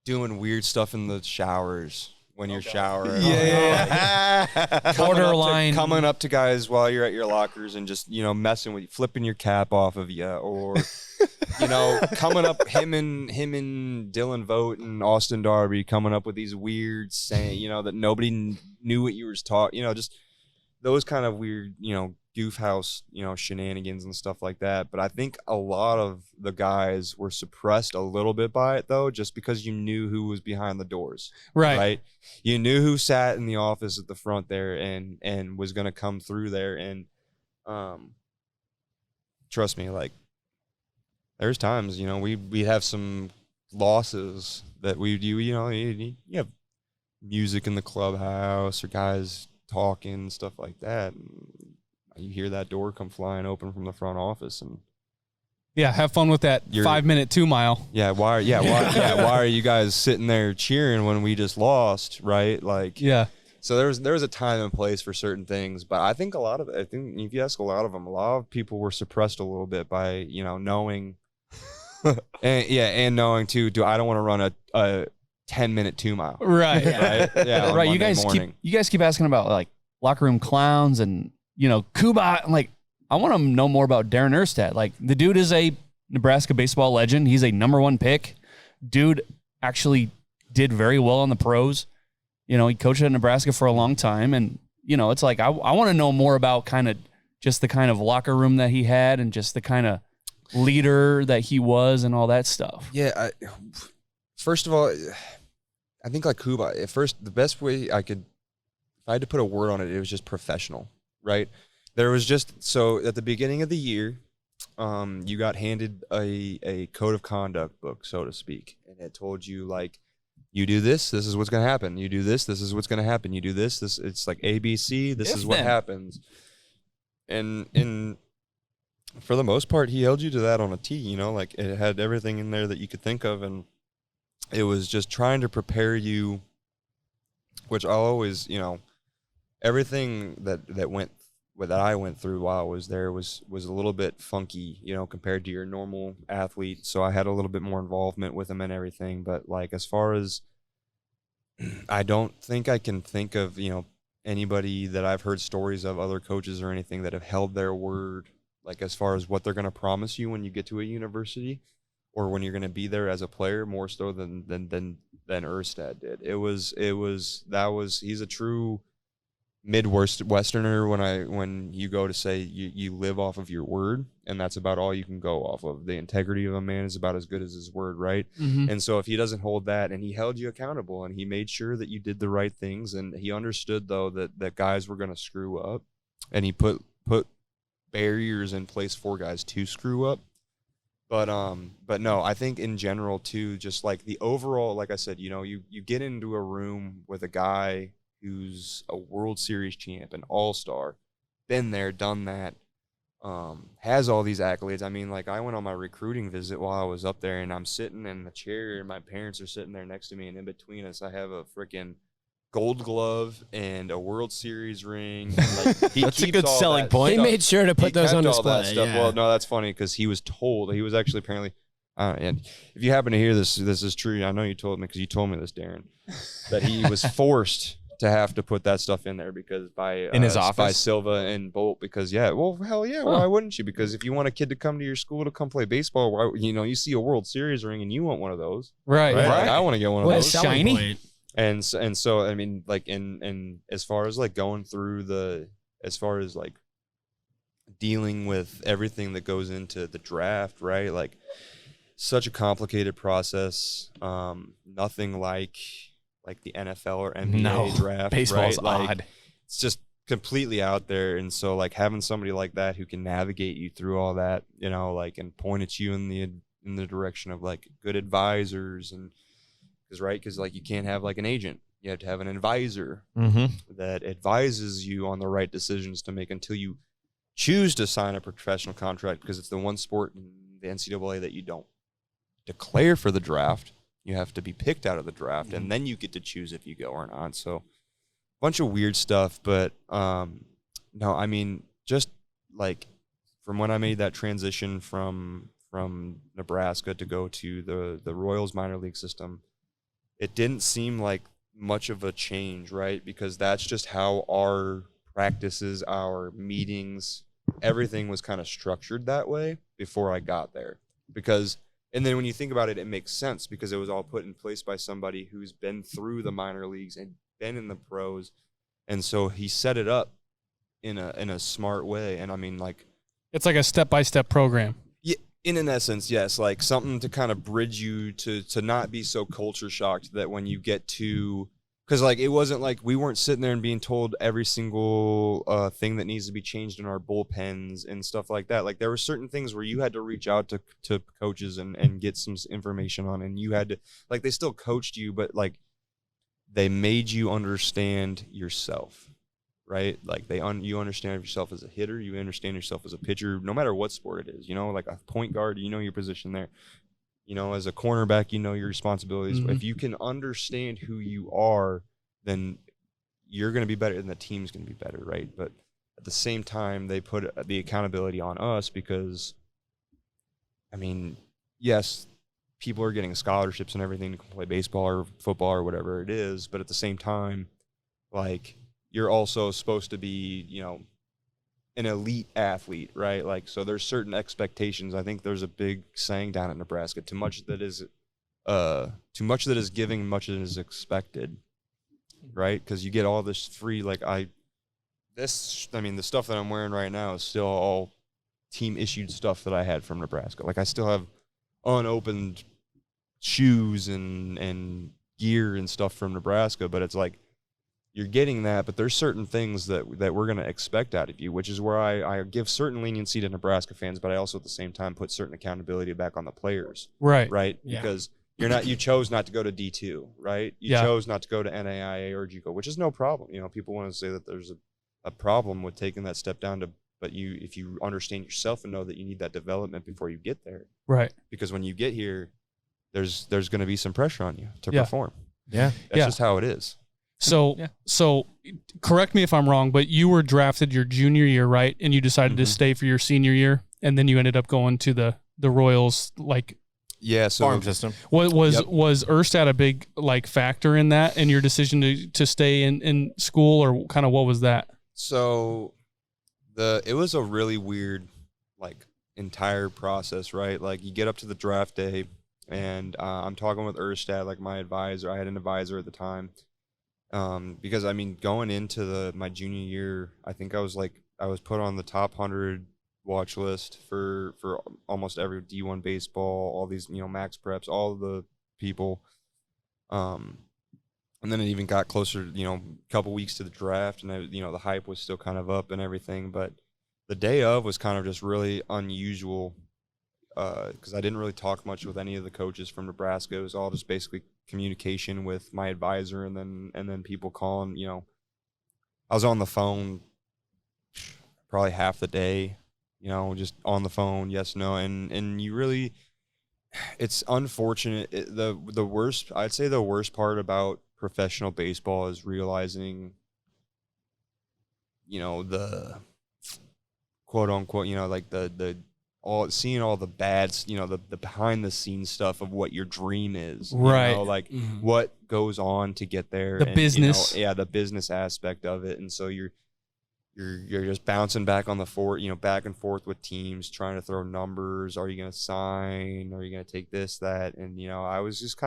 doing weird stuff in the showers. When you're showering, Borderline coming up to guys while you're at your lockers and just messing with you, flipping your cap off of you, or coming up him and Dylan Vogt and Austin Darby coming up with these weird saying that nobody knew what you were talking, just those kind of weird goof house shenanigans and stuff like that. But I think a lot of the guys were suppressed a little bit by it though, just because you knew who was behind the doors, right? You knew who sat in the office at the front there and was going to come through there. And trust me, like there's times we have some losses that we do. You have music in the clubhouse or guys talking, stuff like that. And you hear that door come flying open from the front office, and have fun with that 5-minute 2 mile. Why are you guys sitting there cheering when we just lost, right? Like, so there was a time and place for certain things, but I think if you ask a lot of people were suppressed a little bit by knowing, and knowing too. I don't want to run a 10-minute 2 mile, right? Right. You guys keep asking about like locker room clowns and Kuba. I'm like, I want to know more about Darren Erstad. Like the dude is a Nebraska baseball legend. He's a #1 pick. Dude actually did very well on the pros. He coached at Nebraska for a long time, and it's like I want to know more about kind of just the kind of locker room that he had and just the kind of leader that he was and all that stuff. Yeah. First of all, I think like Kuba, at first, the best way if I had to put a word on it, it was just professional, right? There was so at the beginning of the year, you got handed a code of conduct book, so to speak, and it told you like, you do this is what's going to happen. You do this is what's going to happen. You do this, it's like ABC, this is what happens. And for the most part, he held you to that on a T, you know, like it had everything in there that you could think of, and it was just trying to prepare you, which I'll always, you know, everything that I went through while I was there was a little bit funky, you know, compared to your normal athlete. So I had a little bit more involvement with them and everything. But like, as far as, I don't think I can think of, you know, anybody that I've heard stories of, other coaches or anything, that have held their word, like as far as what they're going to promise you when you get to a university or when you're going to be there as a player, more so than Erstad did. He's a true Midwesterner when you go to say you live off of your word, and that's about all you can go off of. The integrity of a man is about as good as his word, right? Mm-hmm. And so if he doesn't hold that, and he held you accountable, and he made sure that you did the right things, and he understood though that guys were going to screw up, and he put barriers in place for guys to screw up. But no, I think in general too, just like the overall, like I said, you know, you get into a room with a guy who's a World Series champ, an all-star, been there, done that, has all these accolades. I mean, like, I went on my recruiting visit while I was up there, and I'm sitting in the chair, and my parents are sitting there next to me, and in between us, I have a freaking Gold Glove and a World Series ring. And like, that's a good selling point. He made sure to put those on display. Yeah. Well, no, that's funny because he was told, he was actually apparently, and if you happen to hear this is true. I know you told me, because you told me this, Darren, that he was forced to have to put that stuff in there because in his office by Silva and Bolt, because hell yeah, why wouldn't you? Because if you want a kid to come to your school to come play baseball, why, you know, you see a World Series ring and you want one of those, right? I want to get one of those. Shiny. And so I mean, like in as far as like going through as far as like dealing with everything that goes into the draft, right? Like, such a complicated process. Nothing like the NFL or NBA draft. Baseball's right? odd. It's just completely out there. And so like having somebody like that who can navigate you through all that, you know, like, and point at you in the direction of like good advisors, and because like you can't have like an agent. You have to have an advisor that advises you on the right decisions to make until you choose to sign a professional contract, because it's the one sport in the NCAA that you don't declare for the draft. You have to be picked out of the draft, and then you get to choose if you go or not. So a bunch of weird stuff. But no, I mean, just like from when I made that transition from Nebraska to go to the Royals minor league system, it didn't seem like much of a change, right? Because that's just how our practices, our meetings, everything was kind of structured that way before I got there. And then when you think about it, it makes sense because it was all put in place by somebody who's been through the minor leagues and been in the pros. And so he set it up in a smart way. And I mean, like, it's like a step-by-step program. Yeah, in an essence, yes, like something to kind of bridge you to not be so culture shocked that when you get to, because like it wasn't like we weren't sitting there and being told every single thing that needs to be changed in our bullpens and stuff like that. Like there were certain things where you had to reach out to coaches and get some information on, and you had to, like, they still coached you, but like they made you understand yourself, right? Like you understand yourself as a hitter, you understand yourself as a pitcher, no matter what sport it is, you know, like a point guard, you know your position there. You know, as a cornerback, you know your responsibilities. If you can understand who you are, then you're going to be better and the team's going to be better, right? But at the same time, they put the accountability on us because, I mean, yes, people are getting scholarships and everything to play baseball or football or whatever it is, but at the same time, like, you're also supposed to be, you know, an elite athlete, right? Like, so there's certain expectations. I think there's a big saying down at Nebraska: too much that is giving, much that is expected, right? Because you get all this free, like the stuff that I'm wearing right now is still all team issued stuff that I had from Nebraska. Like I still have unopened shoes and gear and stuff from Nebraska, but it's like you're getting that, but there's certain things that we're going to expect out of you, which is where I give certain leniency to Nebraska fans, but I also at the same time put certain accountability back on the players. Right. Yeah. Because you chose not to go to D2, right? You chose not to go to NAIA or JUCO, which is no problem. People want to say that there's a problem with taking that step down but if you understand yourself and know that you need that development before you get there. Right. Because when you get here, there's going to be some pressure on you to perform. Yeah. That's just how it is. So correct me if I'm wrong, but you were drafted your junior year, right? And you decided to stay for your senior year, and then you ended up going to the Royals, like so farm system. Was Erstad a big factor in that in your decision to stay in school, or kind of what was that? So it was a really weird entire process, right? Like you get up to the draft day, and I'm talking with Erstad, my advisor. I had an advisor at the time. Because going into my junior year, I think I was put on the top 100 watch list for almost every D1 baseball, all these, max preps, all the people. And then it even got closer, a couple weeks to the draft, and the hype was still kind of up and everything. But the day of was kind of just really unusual, because I didn't really talk much with any of the coaches from Nebraska. It was all just basically communication with my advisor, and then people calling. I was on the phone probably half the day, just on the phone, yes, no, and you really, it's unfortunate. The worst, I'd say the worst part about professional baseball is realizing, the quote unquote, seeing all the bad, the behind the scenes stuff of what your dream is, right? What goes on to get there, the business, the business aspect of it. And so you're just bouncing back on the back and forth with teams, trying to throw numbers. Are you going to sign? Are you going to take this, that? And, I was just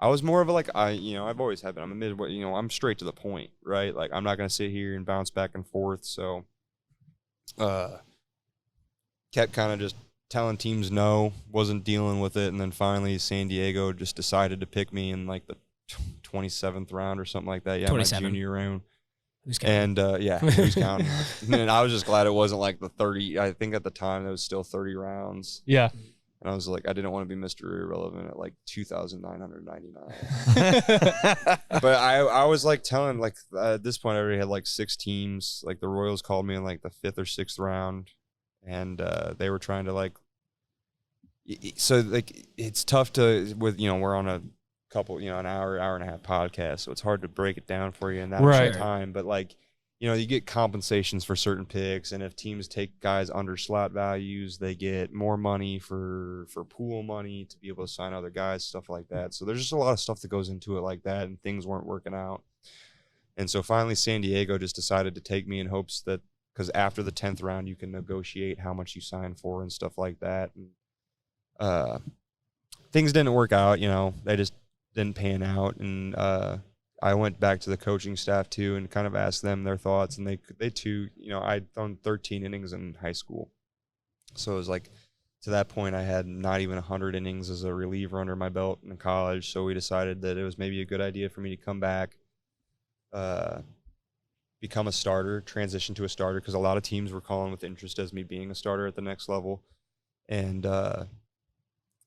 I was more of I've always had it. I'm straight to the point, right? I'm not going to sit here and bounce back and forth. So, kept kind of just telling teams no, wasn't dealing with it, and then finally San Diego just decided to pick me in the 27th round or something like that. Yeah, my junior round. Who's counting? And who's counting? And I was just glad it wasn't the 30. I think at the time there was still 30 rounds. Yeah. And I was I didn't want to be Mr. Irrelevant at 2,999. But I was telling at this point I already had 6 teams. The Royals called me in the 5th or 6th round. And they were trying to it's tough to we're on a couple an hour and a half podcast, so it's hard to break it down for you in that much time. But you get compensations for certain picks, and if teams take guys under slot values, they get more money for pool money to be able to sign other guys, stuff like that. So there's just a lot of stuff that goes into it like that, and things weren't working out. And so finally San Diego just decided to take me in hopes that, because after the 10th round, you can negotiate how much you sign for and stuff like that. And things didn't work out, they just didn't pan out. And I went back to the coaching staff too and kind of asked them their thoughts. And they too, I'd thrown 13 innings in high school. So it was to that point, I had not even 100 innings as a reliever under my belt in college. So we decided that it was maybe a good idea for me to come back, become a starter, transition to a starter, because a lot of teams were calling with interest as me being a starter at the next level. And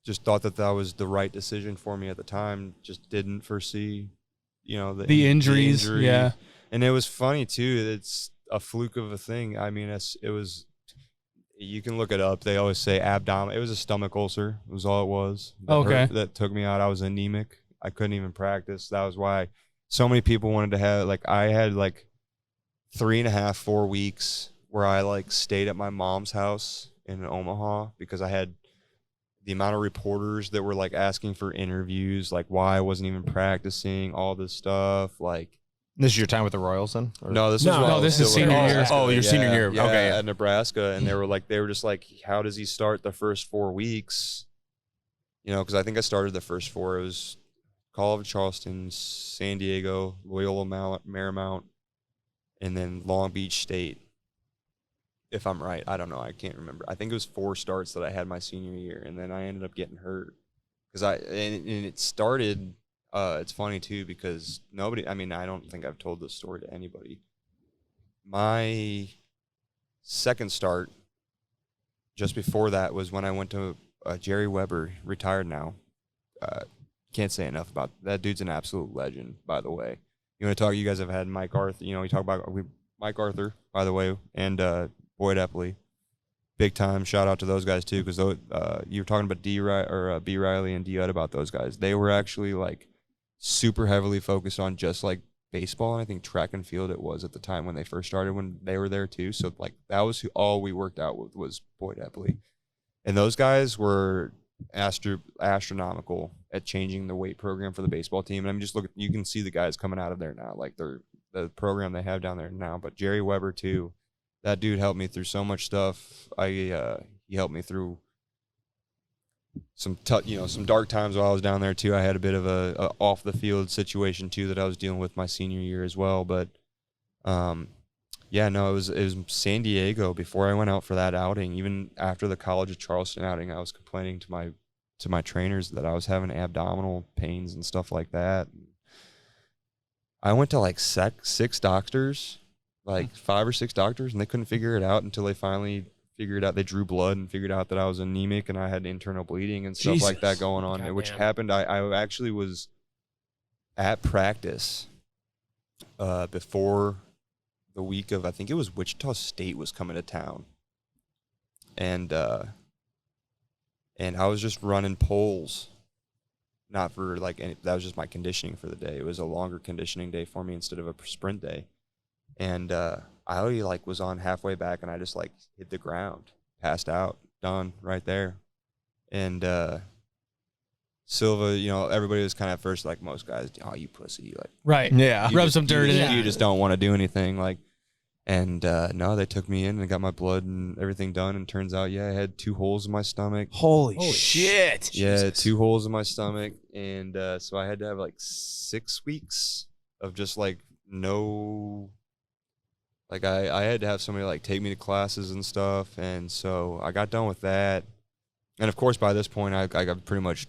just thought that was the right decision for me at the time. Just didn't foresee, the injuries. Yeah. And it was funny too. It's a fluke of a thing. It was, you can look it up. They always say abdomen. It was a stomach ulcer. It was all it was. That took me out. I was anemic. I couldn't even practice. That was why so many people wanted to have, I had 3.5, 4 weeks where I stayed at my mom's house in Omaha, because I had the amount of reporters that were asking for interviews, why I wasn't even practicing, all this stuff. This is your time with the Royals then? Or? No, this is senior year. Oh, your senior year. Yeah, okay. At Nebraska. And they were just how does he start the first 4 weeks? Because I think I started the first 4. It was College of Charleston, San Diego, Loyola Marymount, and then Long Beach State, if I'm right. I don't know. I can't remember. I think it was 4 starts that I had my senior year, and then I ended up getting hurt. And it started, it's funny too because nobody. I mean, I don't think I've told this story to anybody. My second start, just before that, was when I went to Jerry Weber, retired now. Can't say enough about that. Dude's an absolute legend, by the way. You want to talk? You guys have had Mike Arthur. You talk about Mike Arthur, by the way, and Boyd Epley. Big time. Shout out to those guys too, because you were talking about B. Riley and D. Ed about those guys. They were actually like super heavily focused on just like baseball, and I think track and field it was at the time when they first started when they were there too. So like that was all we worked out with was Boyd Epley, and those guys were astronomical at changing the weight program for the baseball team. And I mean, just you can see the guys coming out of there now, like the program they have down there now. But Jerry Weber too, that dude helped me through so much stuff. He helped me through some some dark times while I was down there too. I had a bit of a off the field situation too that I was dealing with my senior year as well. But it was San Diego before I went out for that outing. Even after the College of Charleston outing, I was complaining to my trainers that I was having abdominal pains and stuff like that. I went to like 6 doctors, like 5 or 6 doctors, and they couldn't figure it out until they finally figured out. They drew blood and figured out that I was anemic and I had internal bleeding and stuff like that going on, which happened. I actually was at practice before the week of, I think it was Wichita State was coming to town. And I was just running poles, not for like that was just my conditioning for the day. It was a longer conditioning day for me instead of a sprint day. And I already like was on halfway back and I just like hit the ground, passed out, done right there. And Silva, everybody was kind of at first like most guys, oh, you pussy, like right, yeah, rub some dirt in it. You just don't want to do anything, like. And no, they took me in and got my blood and everything done. And turns out, I had 2 holes in my stomach. Holy shit! Yeah, Jesus. 2 holes in my stomach, and so I had to have like 6 weeks of just like no. Like I had to have somebody like take me to classes and stuff, and so I got done with that. And of course, by this point, I got pretty much.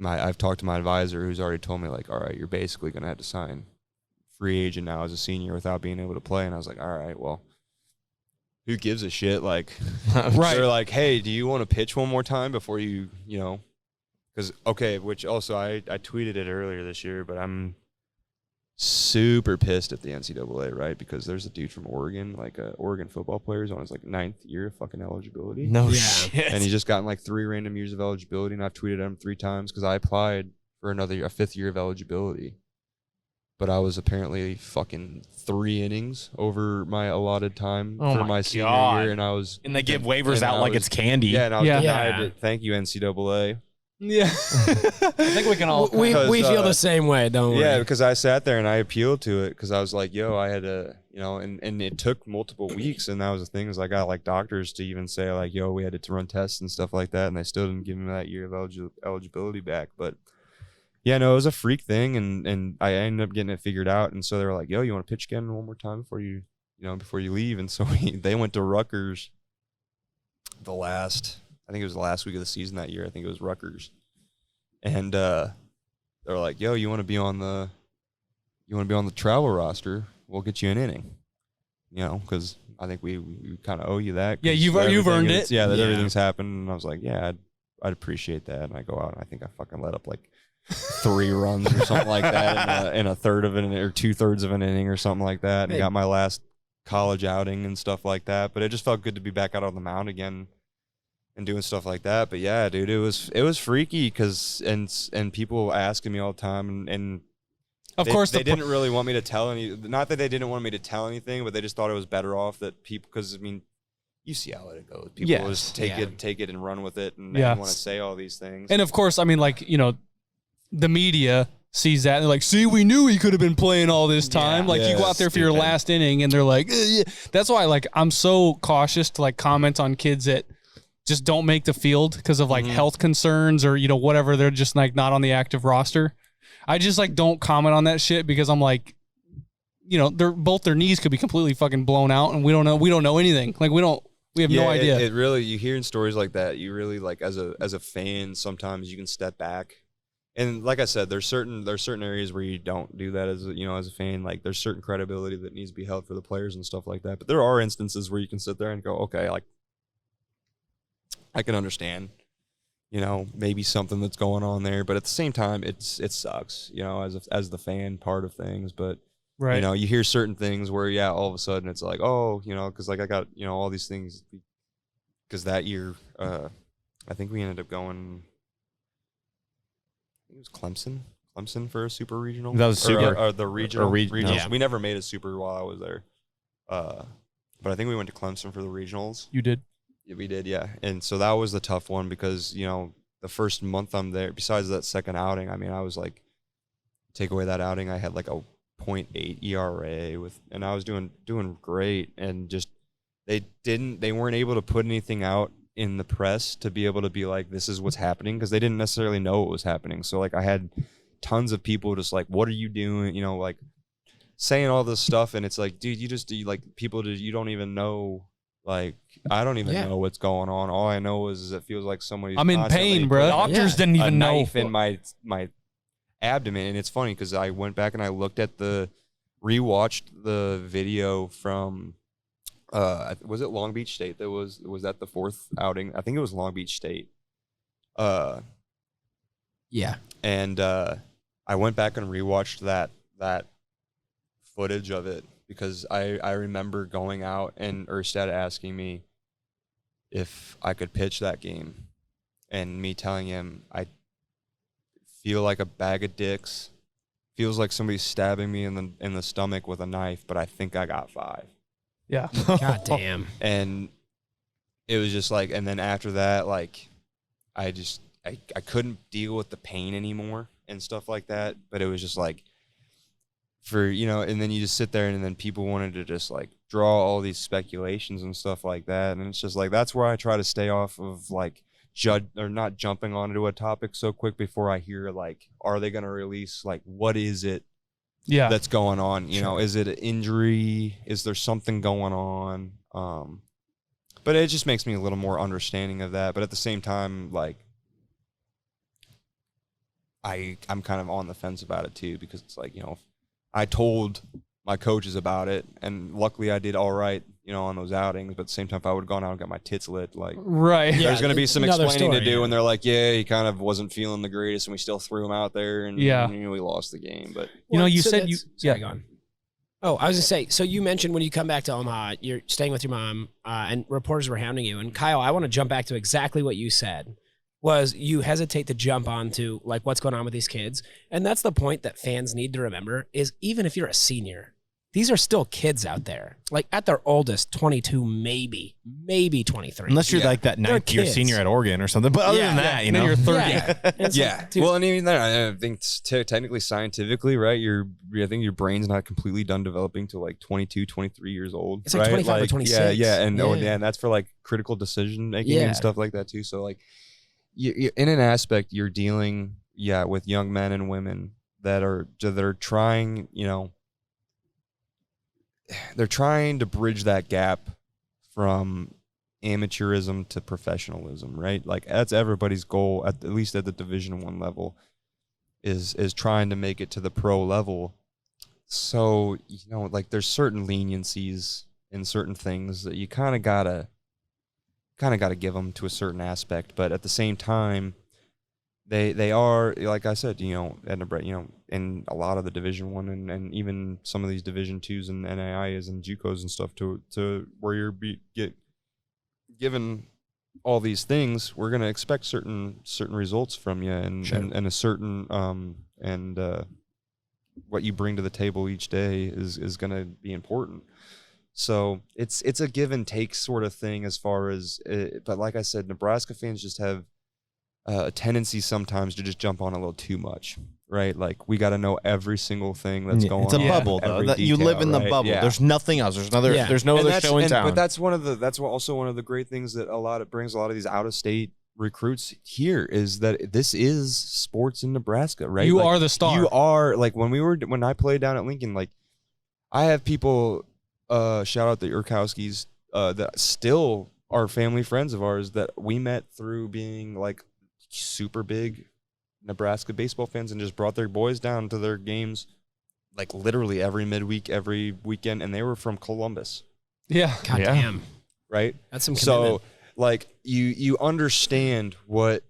I've talked to my advisor, who's already told me like, all right, you're basically gonna have to sign free agent now as a senior without being able to play. And I was like, all right, well, who gives a shit? Like, right. They're like, hey, do you want to pitch one more time before you because which also I tweeted it earlier this year, but I'm super pissed at the NCAA, right? Because there's a dude from Oregon, like Oregon football player, on his like 9th year of fucking eligibility. No shit. And he's just gotten like 3 random years of eligibility, and I've tweeted at him 3 times because I applied for a 5th year of eligibility. But I was apparently fucking 3 innings over my allotted time for my senior year, and I was. And they give waivers out like it's candy. Yeah, and I was denied it. Thank you, NCAA. Yeah, I think we can all. We feel the same way, don't we? Yeah, because I sat there and I appealed to it because I was like, I had to, and it took multiple weeks, and that was the thing is I got like doctors to even say like, we had to run tests and stuff like that, and they still didn't give me that year of eligibility back, but. Yeah, no, it was a freak thing, and I ended up getting it figured out. And so they were like, "Yo, you want to pitch again one more time before you leave?" And so they went to Rutgers. I think it was the last week of the season that year. I think it was Rutgers, and they were like, "Yo, you want to be on the travel roster? We'll get you an inning." Because I think we kind of owe you that. Yeah, you've earned it. Yeah, everything's happened, and I was like, "Yeah, I'd appreciate that." And I go out, and I think I fucking let up like 3 runs or something like that in a third of an or 2/3 of an inning or something like that, and got my last college outing and stuff like that. But it just felt good to be back out on the mound again and doing stuff like that. But yeah, dude, it was freaky because and people asking me all the time, and of course they didn't really want me to tell any. Not that they didn't want me to tell anything, but they just thought it was better off that people, because I mean, you see how it goes. People just take it and run with it, and they want to say all these things. And of course, I mean, like the media sees that and they're like, see, we knew he could have been playing all this time. You go out there for your last inning and they're like, yeah. That's why I'm so cautious to like comment on kids that just don't make the field because of like health concerns or, whatever. They're just like not on the active roster. I just like don't comment on that shit because I'm like, both their knees could be completely fucking blown out and we don't know anything. Like we have no idea. It really, you hear in stories like that, you really like as a fan, sometimes you can step back And like I said, there's certain areas where you don't do that as a fan. Like there's certain credibility that needs to be held for the players and stuff like that. But there are instances where you can sit there and go, okay, like I can understand, maybe something that's going on there. But at the same time, it sucks, as the fan part of things. But Right. you hear certain things where all of a sudden it's like, oh, because like I got all these things because that year I think we ended up going. It was Clemson for a super regional. That was super. Or the regional. regionals. Yeah. We never made a super while I was there. But I think we went to Clemson for the regionals. You did? Yeah, we did, yeah. And so that was the tough one because, the first month I'm there, besides that second outing, I mean, I was like, take away that outing, I had like a 0.8 ERA and I was doing great. And just, they weren't able to put anything out in the press to be able to be like, this is what's happening, because they didn't necessarily know what was happening. So like I had tons of people just like, what are you doing, like saying all this stuff, and it's like, dude, you don't even know, like I don't even know what's going on. All I know is it feels like somebody's I'm in pain, bro. Doctors didn't even know. Knife in my abdomen. And it's funny because I went back and I rewatched the video from was it Long Beach State that was that the fourth outing? I think it was Long Beach State. Yeah. And I went back and rewatched that footage of it because I remember going out and Erstad asking me if I could pitch that game, and me telling him I feel like a bag of dicks, feels like somebody's stabbing me in the stomach with a knife, but I think I got 5. Yeah. God damn. And it was just like, and then after that, like, I couldn't deal with the pain anymore and stuff like that. But it was just like, and then you just sit there and then people wanted to just like draw all these speculations and stuff like that. And it's just like, that's where I try to stay off of like not jumping onto a topic so quick before I hear like, are they going to release, like, what is it? Yeah, that's going on. Is it an injury? Is there something going on? But it just makes me a little more understanding of that. But at the same time, like, I'm kind of on the fence about it too, because it's like, I told my coaches about it, and luckily I did all right, on those outings. But at the same time, if I would have gone out and got my tits lit, like, right, there's going to be some explaining story, to do, and they're like, yeah, he kind of wasn't feeling the greatest, and we still threw him out there, and we lost the game. But you said you go on. Oh, I was gonna say. So you mentioned when you come back to Omaha, you're staying with your mom, and reporters were hounding you. And Kyle, I want to jump back to exactly what you said. Was you hesitate to jump onto like what's going on with these kids, and that's the point that fans need to remember. Is even if you're a senior, these are still kids out there. Like at their oldest, 22, maybe 23. Unless you're like that ninth year senior at Oregon or something. But other than that, you're 30. Yeah. Well, and even then, I think technically, scientifically, right? I think your brain's not completely done developing till like 22, 23 years old. It's like 25 or 26. Yeah, and that's for like critical decision making and stuff like that too. So like, you in an aspect, you're dealing, with young men and women that are trying, they're trying to bridge that gap from amateurism to professionalism, right? Like that's everybody's goal at least at the Division I level is trying to make it to the pro level. So, like there's certain leniencies in certain things that you kind of gotta give them to a certain aspect, but at the same time, they are, like I said, at Nebraska, in a lot of the Division I and even some of these Division IIs and NAIAs and JUCOs and stuff to where you're get given all these things, we're gonna expect certain results from you and a certain what you bring to the table each day is gonna be important. So it's a give and take sort of thing as far as, but like I said, Nebraska fans just have a tendency sometimes to just jump on a little too much, right? Like we got to know every single thing that's going on. It's a bubble, though. You live in the bubble. Yeah. There's nothing else. There's no other show in town. But that's also one of the great things that brings a lot of these out of state recruits here is that this is sports in Nebraska, right? You are the star. You are, like when I played down at Lincoln, like I have people. Shout out the Urkowskis that still are family friends of ours that we met through being like super big Nebraska baseball fans and just brought their boys down to their games, like literally every midweek, every weekend, and they were from Columbus. Yeah. God damn. Right? That's some commitment. So, like, you understand what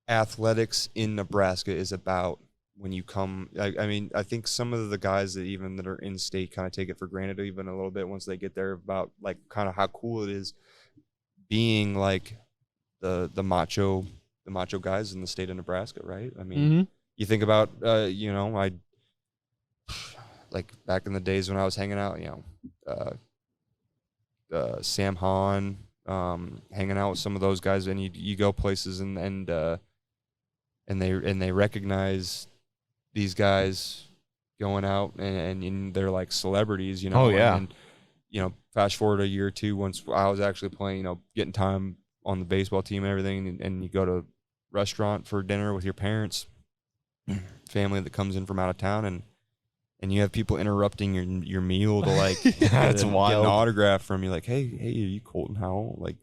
athletics in Nebraska is about when you come. I mean, I think some of the guys that are in state kind of take it for granted even a little bit once they get there about, like, kind of how cool it is being, like, the macho guys in the state of Nebraska, right? I mean, you think about, like back in the days when I was hanging out, Sam Hahn, hanging out with some of those guys, and you go places and they recognize these guys going out and they're like celebrities, Oh, yeah. And fast forward a year or two, once I was actually playing, getting time on the baseball team and everything, and you go to a restaurant for dinner with your parents, family that comes in from out of town, and you have people interrupting your meal to like That's get wild. an autograph from you, like, hey, are you Colton Howell? Like,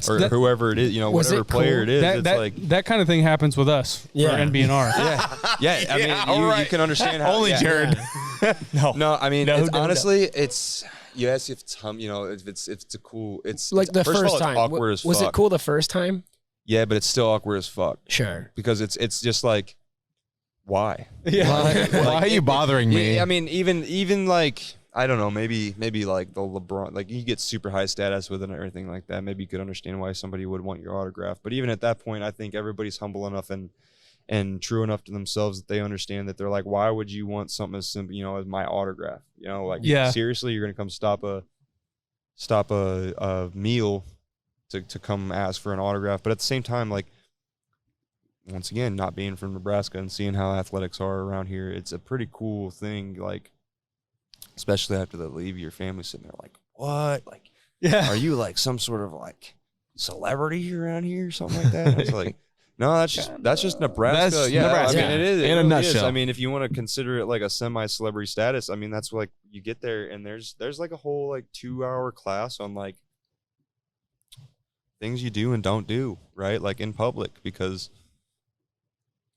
or That, whoever it is, whatever player it is, that kind of thing happens with us for NBNR. yeah. I mean, you can understand how Only Jared. No, I mean, honestly, it's yes, if it's if it's a cool, it's Like the first of all, first it's time. awkward as fuck. Was it cool the first time? Yeah, but it's still awkward as fuck. Sure. Because it's just like, why? Yeah. Why are you bothering me? I mean, even like, I don't know, maybe like the LeBron, like you get super high status with it and everything like that. Maybe you could understand why somebody would want your autograph. But even at that point, I think everybody's humble enough and true enough to themselves that they understand that they're like, why would you want something as simple, as my autograph? Like, seriously, you're gonna come stop a meal to come ask for an autograph. But at the same time, like, once again, not being from Nebraska and seeing how athletics are around here, it's a pretty cool thing. Like, especially after they leave, your family sitting there like, what? Like, are you like some sort of like celebrity around here or something like that? It's like, no, that's just Nebraska. That's Nebraska. I mean, it is in a nutshell. I mean, if you want to consider it like a semi-celebrity status, I mean, that's like you get there and there's like a whole like 2-hour class on like things you do and don't do, right? Like in public, because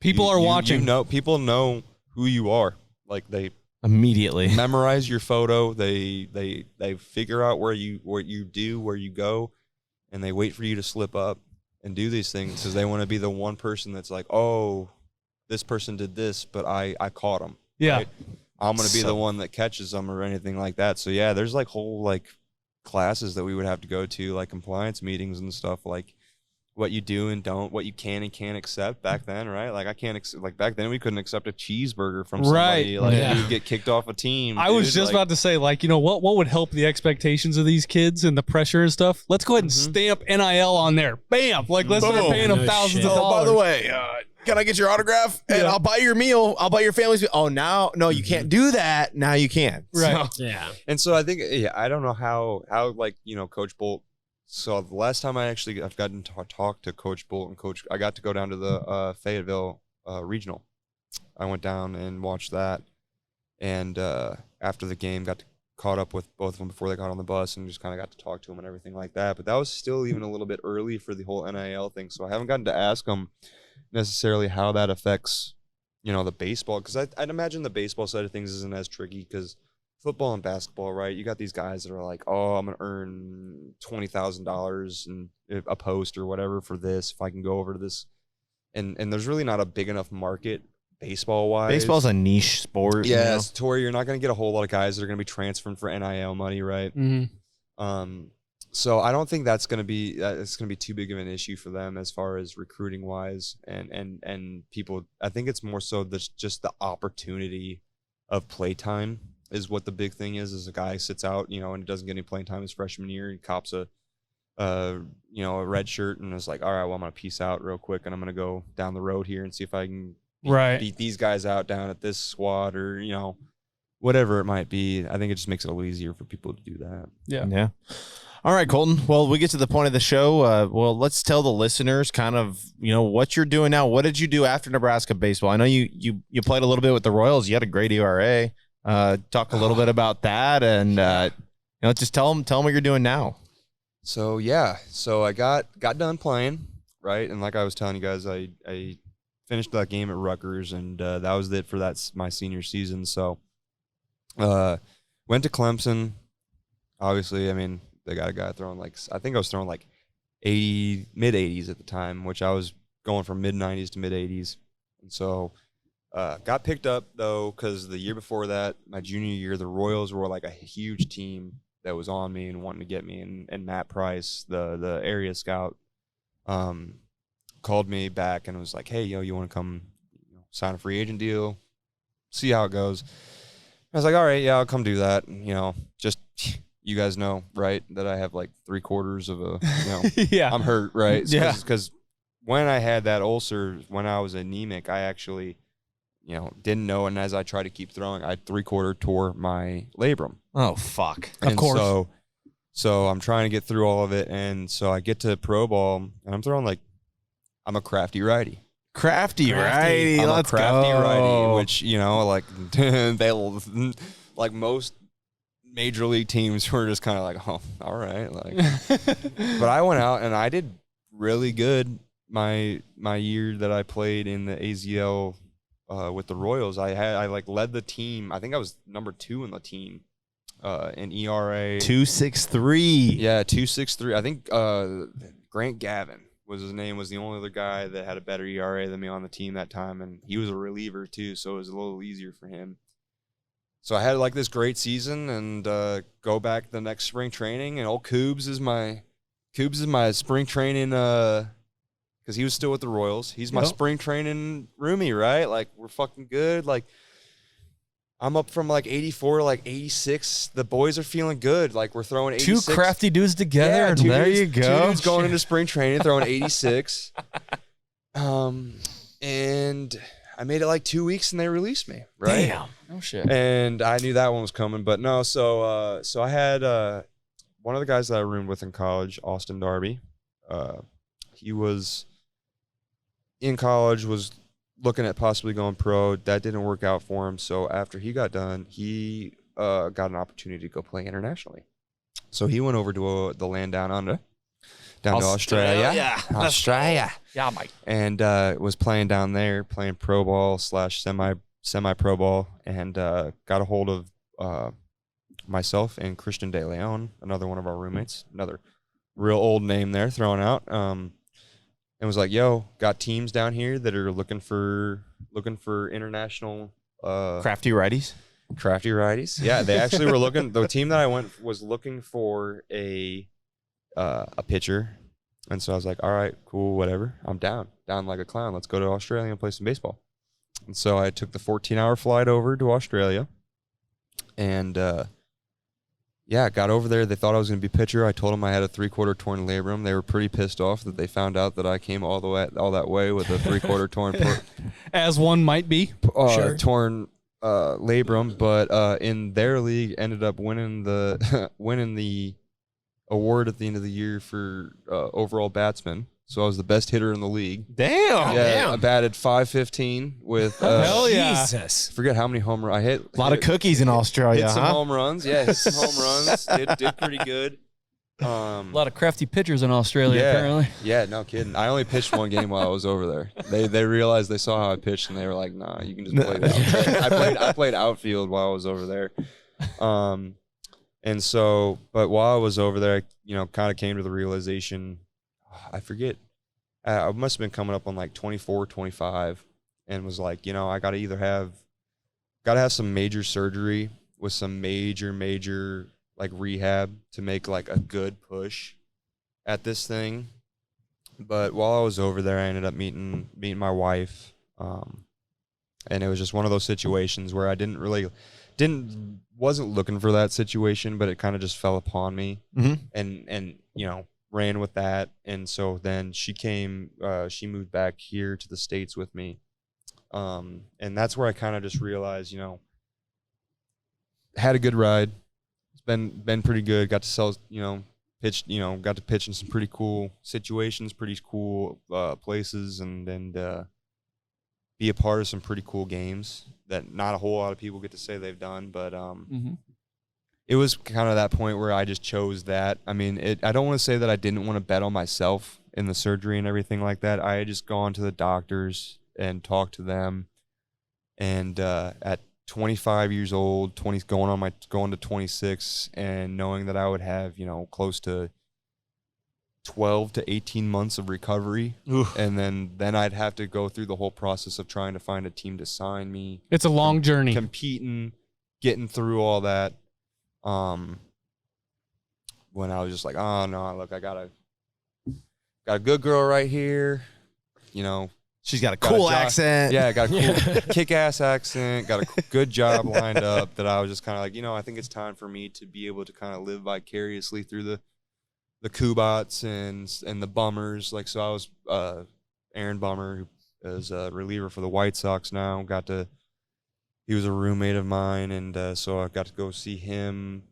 people are watching. People know who you are. Like, they immediately memorize your photo. They figure out where you go, and they wait for you to slip up and do these things because they want to be the one person that's like, oh, this person did this, but I caught him. Yeah. Right? I'm going to be the one that catches them or anything like that. So yeah, there's like whole like classes that we would have to go to, like compliance meetings and stuff, like what you do and don't, what you can and can't accept back then, right? Like I can't like back then we couldn't accept a cheeseburger from somebody. Like you would get kicked off a team. I was just about to say, like, what would help the expectations of these kids and the pressure and stuff? Let's go ahead and stamp NIL on there. Bam! Like, let's start paying them thousands of dollars. Oh, by the way, can I get your autograph? And I'll buy your meal. I'll buy your family's meal. Oh, no, you can't do that. Now you can. Right. So, yeah. And so I think, I don't know how like, Coach Bolt. So the last time I've gotten to talk to Coach Bolt and I got to go down to the Fayetteville regional. I went down and watched that, and after the game, got caught up with both of them before they got on the bus, and just kind of got to talk to them and everything like that. But that was still even a little bit early for the whole NIL thing, so I haven't gotten to ask them necessarily how that affects, the baseball, because I'd imagine the baseball side of things isn't as tricky because football and basketball, right? You got these guys that are like, oh, I'm going to earn $20,000 and a post or whatever for this if I can go over to this. And there's really not a big enough market baseball-wise. baseball's a niche sport. Yes, Tori, you're not going to get a whole lot of guys that are going to be transferring for NIL money, right? Mm-hmm. So I don't think it's going to be too big of an issue for them as far as recruiting-wise and people. I think it's more so just the opportunity of playtime is what the big thing is a guy sits out, and doesn't get any playing time his freshman year. He cops a red shirt and is like, all right, well, I'm going to peace out real quick and I'm going to go down the road here and see if I can beat these guys out down at this squad or, whatever it might be. I think it just makes it a little easier for people to do that. Yeah. All right, Colton. Well, we get to the point of the show. Let's tell the listeners kind of, what you're doing now. What did you do after Nebraska baseball? I know you played a little bit with the Royals. You had a great ERA. Talk a little bit about that, and just tell them what you're doing now. So I got done playing, right, and like I was telling you guys, I finished that game at Rutgers, and that was it for my senior season. So went to Clemson. Obviously, I mean, they got a guy throwing I think I was throwing like mid-80s at the time, which I was going from mid-90s to mid-80s. And so got picked up, though, because the year before that, my junior year, the Royals were like a huge team that was on me and wanting to get me. And Matt Price, the area scout, called me back and was like, hey, you want to come sign a free agent deal, see how it goes. I was like, all right, yeah, I'll come do that. And, just you guys know, right, that I have like 3/4 of a, yeah, I'm hurt, right? Yeah. Because when I had that ulcer, when I was anemic, I actually, didn't know. And as I tried to keep throwing, I 3/4 tore my labrum. Oh, fuck. Of course. So I'm trying to get through all of it. And so I get to pro ball and I'm throwing I'm a crafty righty. Crafty righty. I'm Let's a crafty go. righty, which, they'll, like most major league teams were just kind of like, oh, all right. But I went out and I did really good my year that I played in the AZL with the Royals. I led the team. I think I was number 2 in the team in ERA. 2.63. Yeah, 2.63. I think Grant Gavin was his name, was the only other guy that had a better ERA than me on the team that time, and he was a reliever too, so it was a little easier for him. So I had this great season and go back the next spring training, and old Coobs is my spring training because he was still with the Royals. He's my spring training roomie, right? We're fucking good. I'm up from 84 to 86. The boys are feeling good. We're throwing 86. 2 crafty dudes together. Yeah, and there you go. 2 dudes going into spring training throwing 86. And I made it 2 weeks and they released me, right? Damn. Oh shit. And I knew that one was coming, but no. So I had one of the guys that I roomed with in college, Austin Darby. He was in college, was looking at possibly going pro. That didn't work out for him. So after he got done, he got an opportunity to go play internationally. So he went over to the land down under, to Australia. Australia. Yeah, Mike. And was playing down there, playing pro ball / semi pro ball, and got a hold of myself and Christian De Leon, another one of our roommates, another real old name there thrown out. And was like, yo, got teams down here that are looking for international Crafty righties. Crafty righties. Yeah, they actually were looking. The team that I went was looking for a pitcher, and so I was like, all right, cool, whatever. I'm down like a clown. Let's go to Australia and play some baseball. And so I took the 14-hour flight over to Australia, and got over there. They thought I was going to be pitcher. I told them I had a 3/4 torn labrum. They were pretty pissed off that they found out that I came all that way with a 3/4 torn as one might be. Torn labrum. But in their league, ended up winning the award at the end of the year for overall batsman. So I was the best hitter in the league. Damn. Yeah, I batted .515 with hell yeah. Jesus. I forget how many home runs I hit. A lot of cookies in Australia, Hit some home runs. Yeah, hit some home runs. Did pretty good. A lot of crafty pitchers in Australia, apparently. Yeah, no kidding. I only pitched one game while I was over there. They realized, they saw how I pitched, and they were like, nah, you can just play that. I played outfield while I was over there. And so, but while I was over there, I kind of came to the realization, I forget, I must have been coming up on 24, 25, and was like, I got to have some major surgery with some major rehab to make a good push at this thing. But while I was over there, I ended up meeting my wife, and it was just one of those situations where I wasn't looking for that situation, but it kind of just fell upon me, and ran with that. And so then she moved back here to the States with me. And that's where I kind of just realized, had a good ride. It's been pretty good. Got to sell, pitched, got to pitch in some pretty cool situations, pretty cool places, and be a part of some pretty cool games that not a whole lot of people get to say they've done. But it was kind of that point where I just chose that. I mean, I don't want to say that I didn't want to bet on myself in the surgery and everything like that. I had just gone to the doctors and talk to them. And at 25 years old, going to 26, and knowing that I would have, close to 12 to 18 months of recovery. Oof. And then I'd have to go through the whole process of trying to find a team to sign me. It's a long journey. Competing, getting through all that. When I was just like, oh no, look, I got a good girl right here. She's got a cool accent. Yeah, got a cool kick-ass accent, got a good job lined up, that I was just kind of like, I think it's time for me to be able to kind of live vicariously through the Kubats and the Bummers. Like, so I was Aaron Bummer, who is a reliever for the White Sox now. He was a roommate of mine, and so I got to go see him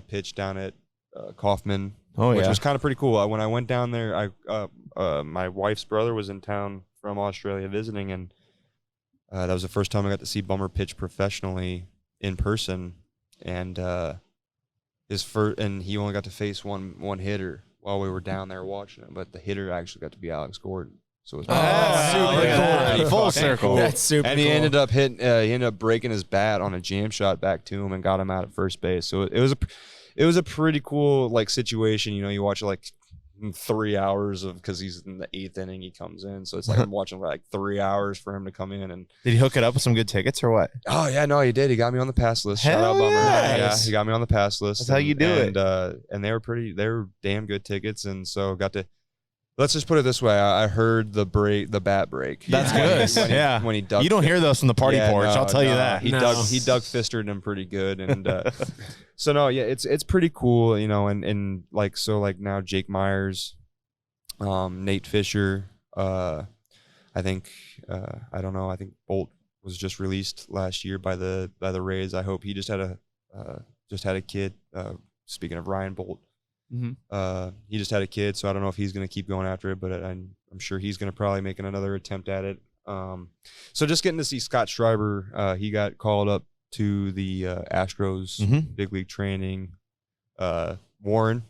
pitch down at Kaufman, which was kind of pretty cool. When I went down there, my wife's brother was in town from Australia visiting, and that was the first time I got to see Bummer pitch professionally in person. And and he only got to face one hitter while we were down there watching him, but the hitter actually got to be Alex Gordon. So it was super cool. Full circle. That's super and cool. he ended up breaking his bat on a jam shot back to him and got him out at first base. So it was a pretty cool situation. You watch 3 hours because he's in the 8th inning, he comes in. So it's like I'm watching 3 hours for him to come in. And did he hook it up with some good tickets or what? Oh yeah, no, he did. He got me on the pass list. Shout out Bummer. Yeah, he got me on the pass list. That's how you do it. And they were damn good tickets. And so got to. Let's just put it this way. I heard the bat break. That's good. When he dug. You don't hear those from the party porch. I'll tell you that. He dug fistered him pretty good. And so no, yeah, it's pretty cool, and now Jake Myers, Nate Fisher, I think I think Bolt was just released last year by the Rays. I hope he just had a kid. Speaking of Ryan Bolt. Mm-hmm. He just had a kid, so I don't know if he's going to keep going after it, but I'm sure he's going to probably make another attempt at it. So just getting to see Scott Schreiber, he got called up to the Astros big league training. Waldron,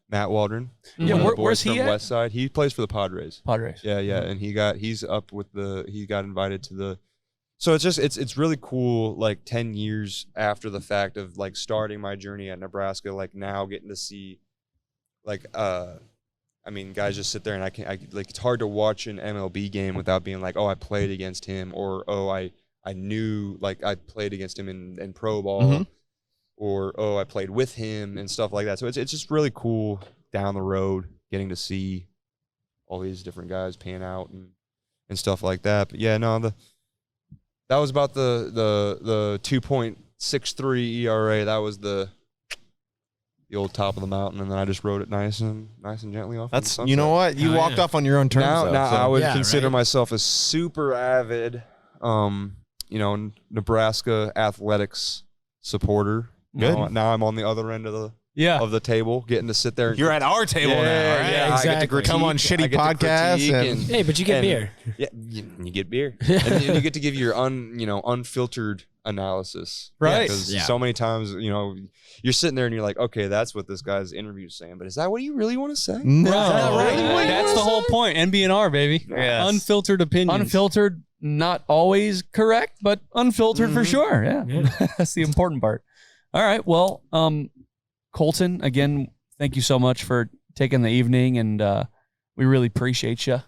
Matt Waldron. Yeah, where's he at? West Side. He plays for the Padres. Yeah, and he got invited to the. So it's really cool. 10 years after the fact of starting my journey at Nebraska, now getting to see, guys just sit there and it's hard to watch an MLB game without being oh, I played against him, or oh, I knew I played against him in pro ball, or oh, I played with him and stuff like that. So it's just really cool down the road getting to see all these different guys pan out and stuff like that. But yeah, no, that was about the 2.63 ERA. That was the old top of the mountain, and then I just rode it nice and gently off. That's you know what you walked off on your own terms. Now so. I would consider myself a super avid, Nebraska athletics supporter. Good. Now I'm on the other end of the table, getting to sit there. You're at our table now, right? Yeah, exactly. I get to critique, come on shitty podcasts. Hey, but you get beer. Yeah, you get beer, and you get to give your unfiltered analysis, right? Because so many times, you're sitting there and you're like, okay, that's what this guy's interview is saying, but is that what you really want to say? No, That's the whole point. NBNR, baby. Yes. Unfiltered opinions. Unfiltered, not always correct, but unfiltered for sure. Yeah. That's the important part. All right. Well, Colton, again, thank you so much for taking the evening, and we really appreciate you.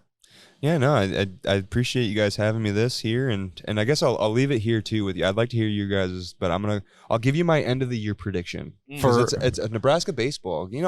Yeah, no, I appreciate you guys having me here, and I guess I'll leave it here too with you. I'd like to hear you guys, but I'll give you my end of the year prediction for it's a Nebraska baseball. You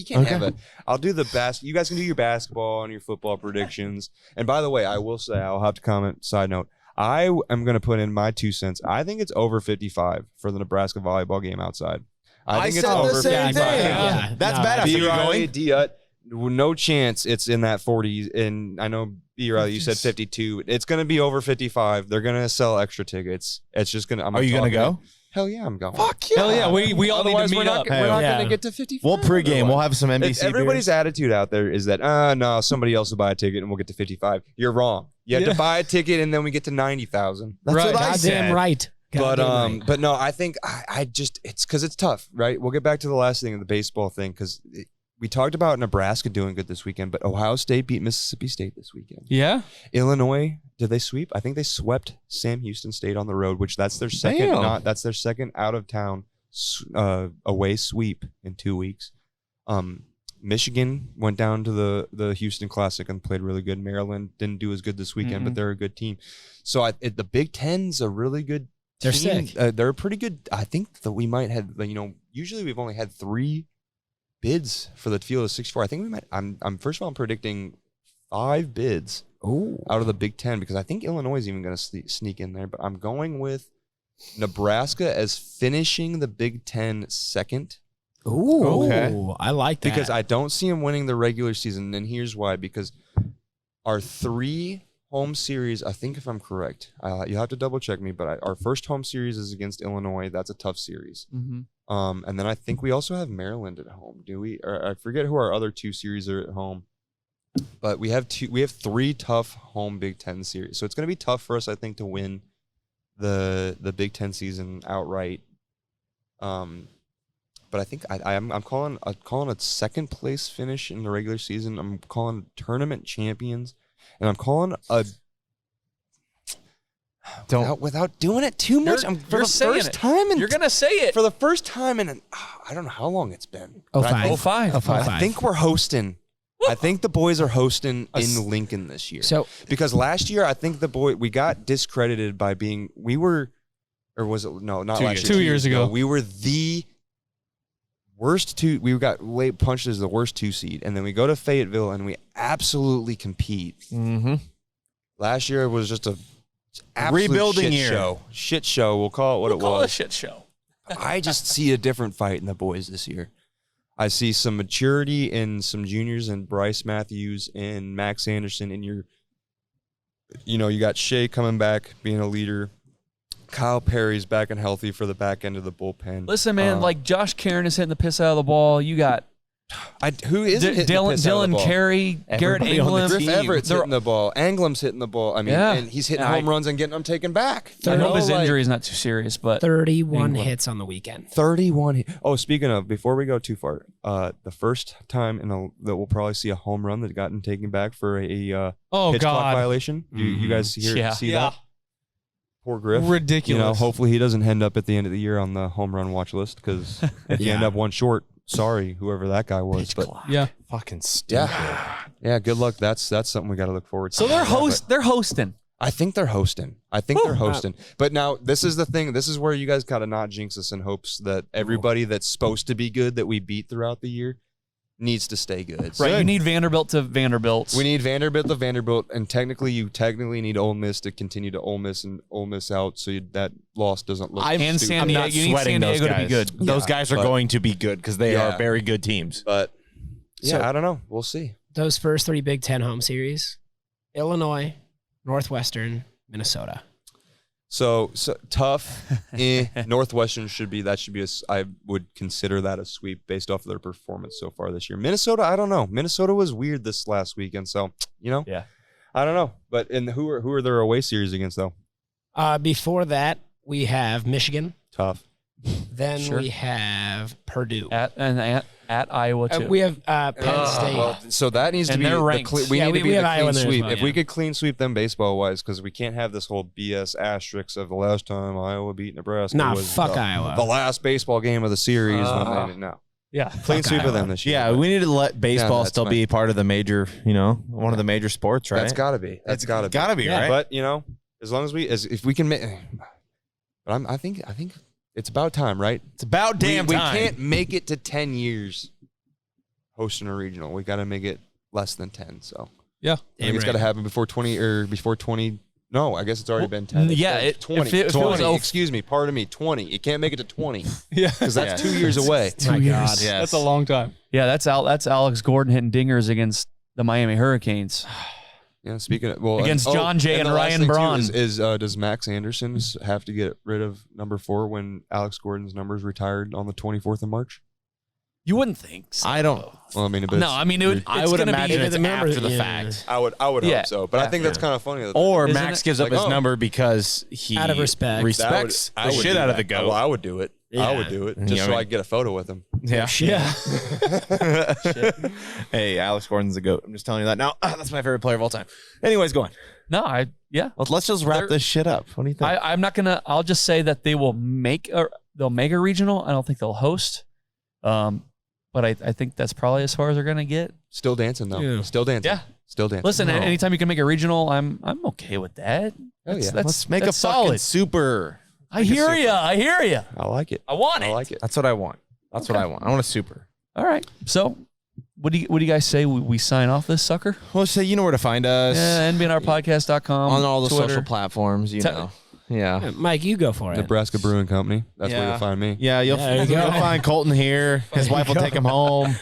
can't have it. I'll do the best. You guys can do your basketball and your football predictions. And by the way, I will say I'll have to comment. Side note, I am going to put in my 2 cents. I think it's over 55 for the Nebraska volleyball game outside. I think it's over 55. Yeah. That's bad. B. Riley, D-Ut, no chance it's in that 40s. And I know, B. Riley, you said 52. It's going to be over 55. They're going to sell extra tickets. It's just going to. Are you going to go? Hell yeah, I'm going. Fuck yeah. Hell yeah. We all need to meet up. We're not going to get to 55. We'll pregame. We'll have some NBC. Everybody's attitude out there is that, no, somebody else will buy a ticket and we'll get to 55. You're wrong. You have to buy a ticket and then we get to 90,000. That's what I said. Goddamn right. But no, I think I just, it's because it's tough, right? We'll get back to the last thing of the baseball thing, because we talked about Nebraska doing good this weekend, but Ohio State beat Mississippi State this weekend. Yeah. Illinois, did they sweep? I think they swept Sam Houston State on the road, which that's their second. That's their second out of town away sweep in 2 weeks. Michigan went down to the Houston Classic and played really good. Maryland didn't do as good this weekend, but they're a good team. So the Big Ten's a really good. They're team. sick. They're pretty good. I think that we might have. Usually we've only had 3 bids for the field of 64. I think we might. I'm first of all, I'm predicting 5 bids out of the Big Ten because I think Illinois is even going to sneak in there. But I'm going with Nebraska as finishing the Big Ten second. Ooh, okay. I like that. Because I don't see them winning the regular season, and here's why. Because our 3 home series, I think if I'm correct, you have to double check me, but our first home series is against Illinois. That's a tough series. And then I think we also have Maryland at home. Do we? Or I forget who our other 2 series are at home. But we have 3 tough home Big Ten series. So it's going to be tough for us, I think, to win the Big Ten season outright. But I think I'm calling a second place finish in the regular season. I'm calling tournament champions, and I'm calling without doing it too much. For the first time, you're gonna say it for the first time in I don't know how long it's been. 05. I think we're hosting. I think the boys are hosting in Lincoln this year. So because last year I think we got discredited by being or was it no not last year 2 years ago we were the worst 2. We got late punched as the worst 2 seed, and then we go to Fayetteville and we absolutely compete. Last year was just a absolute rebuilding shit show. We'll call it what it was. Call it a shit show. I just see a different fight in the boys this year. I see some maturity in some juniors and Bryce Matthews and Max Anderson, and you got Shea coming back being a leader. Kyle Perry's back and healthy for the back end of the bullpen. Listen, man, Josh Karen is hitting the piss out of the ball. You got who isn't hitting the piss out of the Dylan ball? Carey, Garrett Anglem, Griff Everett's hitting the ball. Anglem's hitting the ball. I mean, and he's hitting home runs and getting them taken back. I hope his injury is not too serious, but 31 hits on the weekend. 31. Oh, speaking of, before we go too far, the first time that we'll probably see a home run that gotten taken back for a pitch clock violation. You guys see that? Poor Griff. Ridiculous. Hopefully he doesn't end up at the end of the year on the home run watch list because if you end up one short, sorry, whoever that guy was. Fucking stupid. Yeah. Good luck. That's something we got to look forward to. So they're hosting. I think they're hosting. But now this is the thing. This is where you guys got to not jinx us in hopes that everybody that's supposed to be good that we beat throughout the year needs to stay good. Right. You need Vanderbilt to Vanderbilt. We need Vanderbilt to Vanderbilt, and you technically need Ole Miss to continue to Ole Miss and Ole Miss out, so that loss doesn't look. And San Diego, you need San Diego to be good. Those guys are going to be good because they are very good teams. But I don't know. We'll see. Those first 3 Big Ten home series: Illinois, Northwestern, Minnesota. So tough. Northwestern should be I would consider that a sweep based off of their performance so far this year. Minnesota, I don't know. Minnesota was weird this last weekend, so I don't know. But who are their away series against though? Before that, we have Michigan. Tough. Then we have Purdue at Iowa too. We have Penn State. So that needs to be ranked. We need to be the clean sweep. Well, if we could clean sweep them baseball wise, because we can't have this whole BS asterisk of the last time Iowa beat Nebraska. Fuck Iowa. The last baseball game of the series. No. Yeah, clean sweep of them this year. Yeah, we need to let baseball still be part of the major, one of the major sports, right? That's got to be. That's got to be, right? But as long as if we can make, but I think it's about time, right? It's about damn time. We can't make it to 10 years hosting a regional. We got to make it less than 10. So yeah, I think it's got to happen before 20 or before 20. No, I guess it's already been 10. Yeah, 20. If 20. Excuse me. Pardon me. 20. You can't make it to 20. Yeah, because that's 2 years away. 2 years. God, yes. That's a long time. Yeah, that's Alex Gordon hitting dingers against the Miami Hurricanes. Yeah, speaking of against John Jay and Ryan Braun. Does Max Anderson have to get rid of number 4 when Alex Gordon's number is retired on the 24th of March? You wouldn't think so. I don't. Well, I mean, I would imagine it's after the fact. I would hope so, but I think that's kind of funny. Or Max gives up his number because he out of respects the shit out of the GOAT. Well, I would do it. Yeah. I would do it just so I could get a photo with him. Yeah. Yeah. Hey, Alex Gordon's a GOAT. I'm just telling you that now. That's my favorite player of all time. Anyways, go on. No, Well, let's just wrap this shit up. What do you think? I'm not gonna. I'll just say that they will make a regional. I don't think they'll host. But I think that's probably as far as they're gonna get. Still dancing though. Yeah. Still dancing. Yeah. Still dancing. Listen, anytime you can make a regional, I'm okay with that. Oh, yeah. Let's make that's a fucking solid. super. I hear you. I hear you. I like it. I want it. I like it. That's what I want. That's what I want. I want a super. All right. So, what do you guys say we sign off this sucker? Well, so you know where to find us. Yeah, NBNRpodcast.com on all the Twitter. social platforms, you know. Yeah. Mike, you go for it. Nebraska Brewing Company. That's where you'll find me. Yeah, you'll find Colton here. His wife will take him home.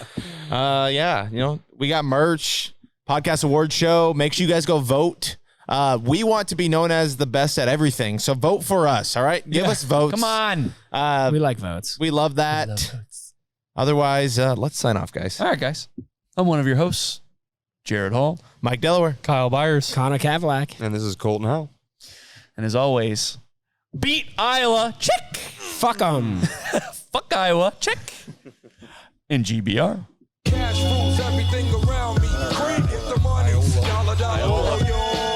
Yeah, we got merch, podcast award show. Make sure you guys go vote. We want to be known as the best at everything, so vote for us. All right, give us votes. Come on. We like votes. We love that. Otherwise, let's sign off, guys. All right, guys. I'm one of your hosts, Jared Hall, Mike Delaware, Kyle Byers, Connor Cavalack, And this is Colton Howell. and as always, beat Iowa. Check. Fuck 'em. Fuck Iowa. Check. And GBR. Cash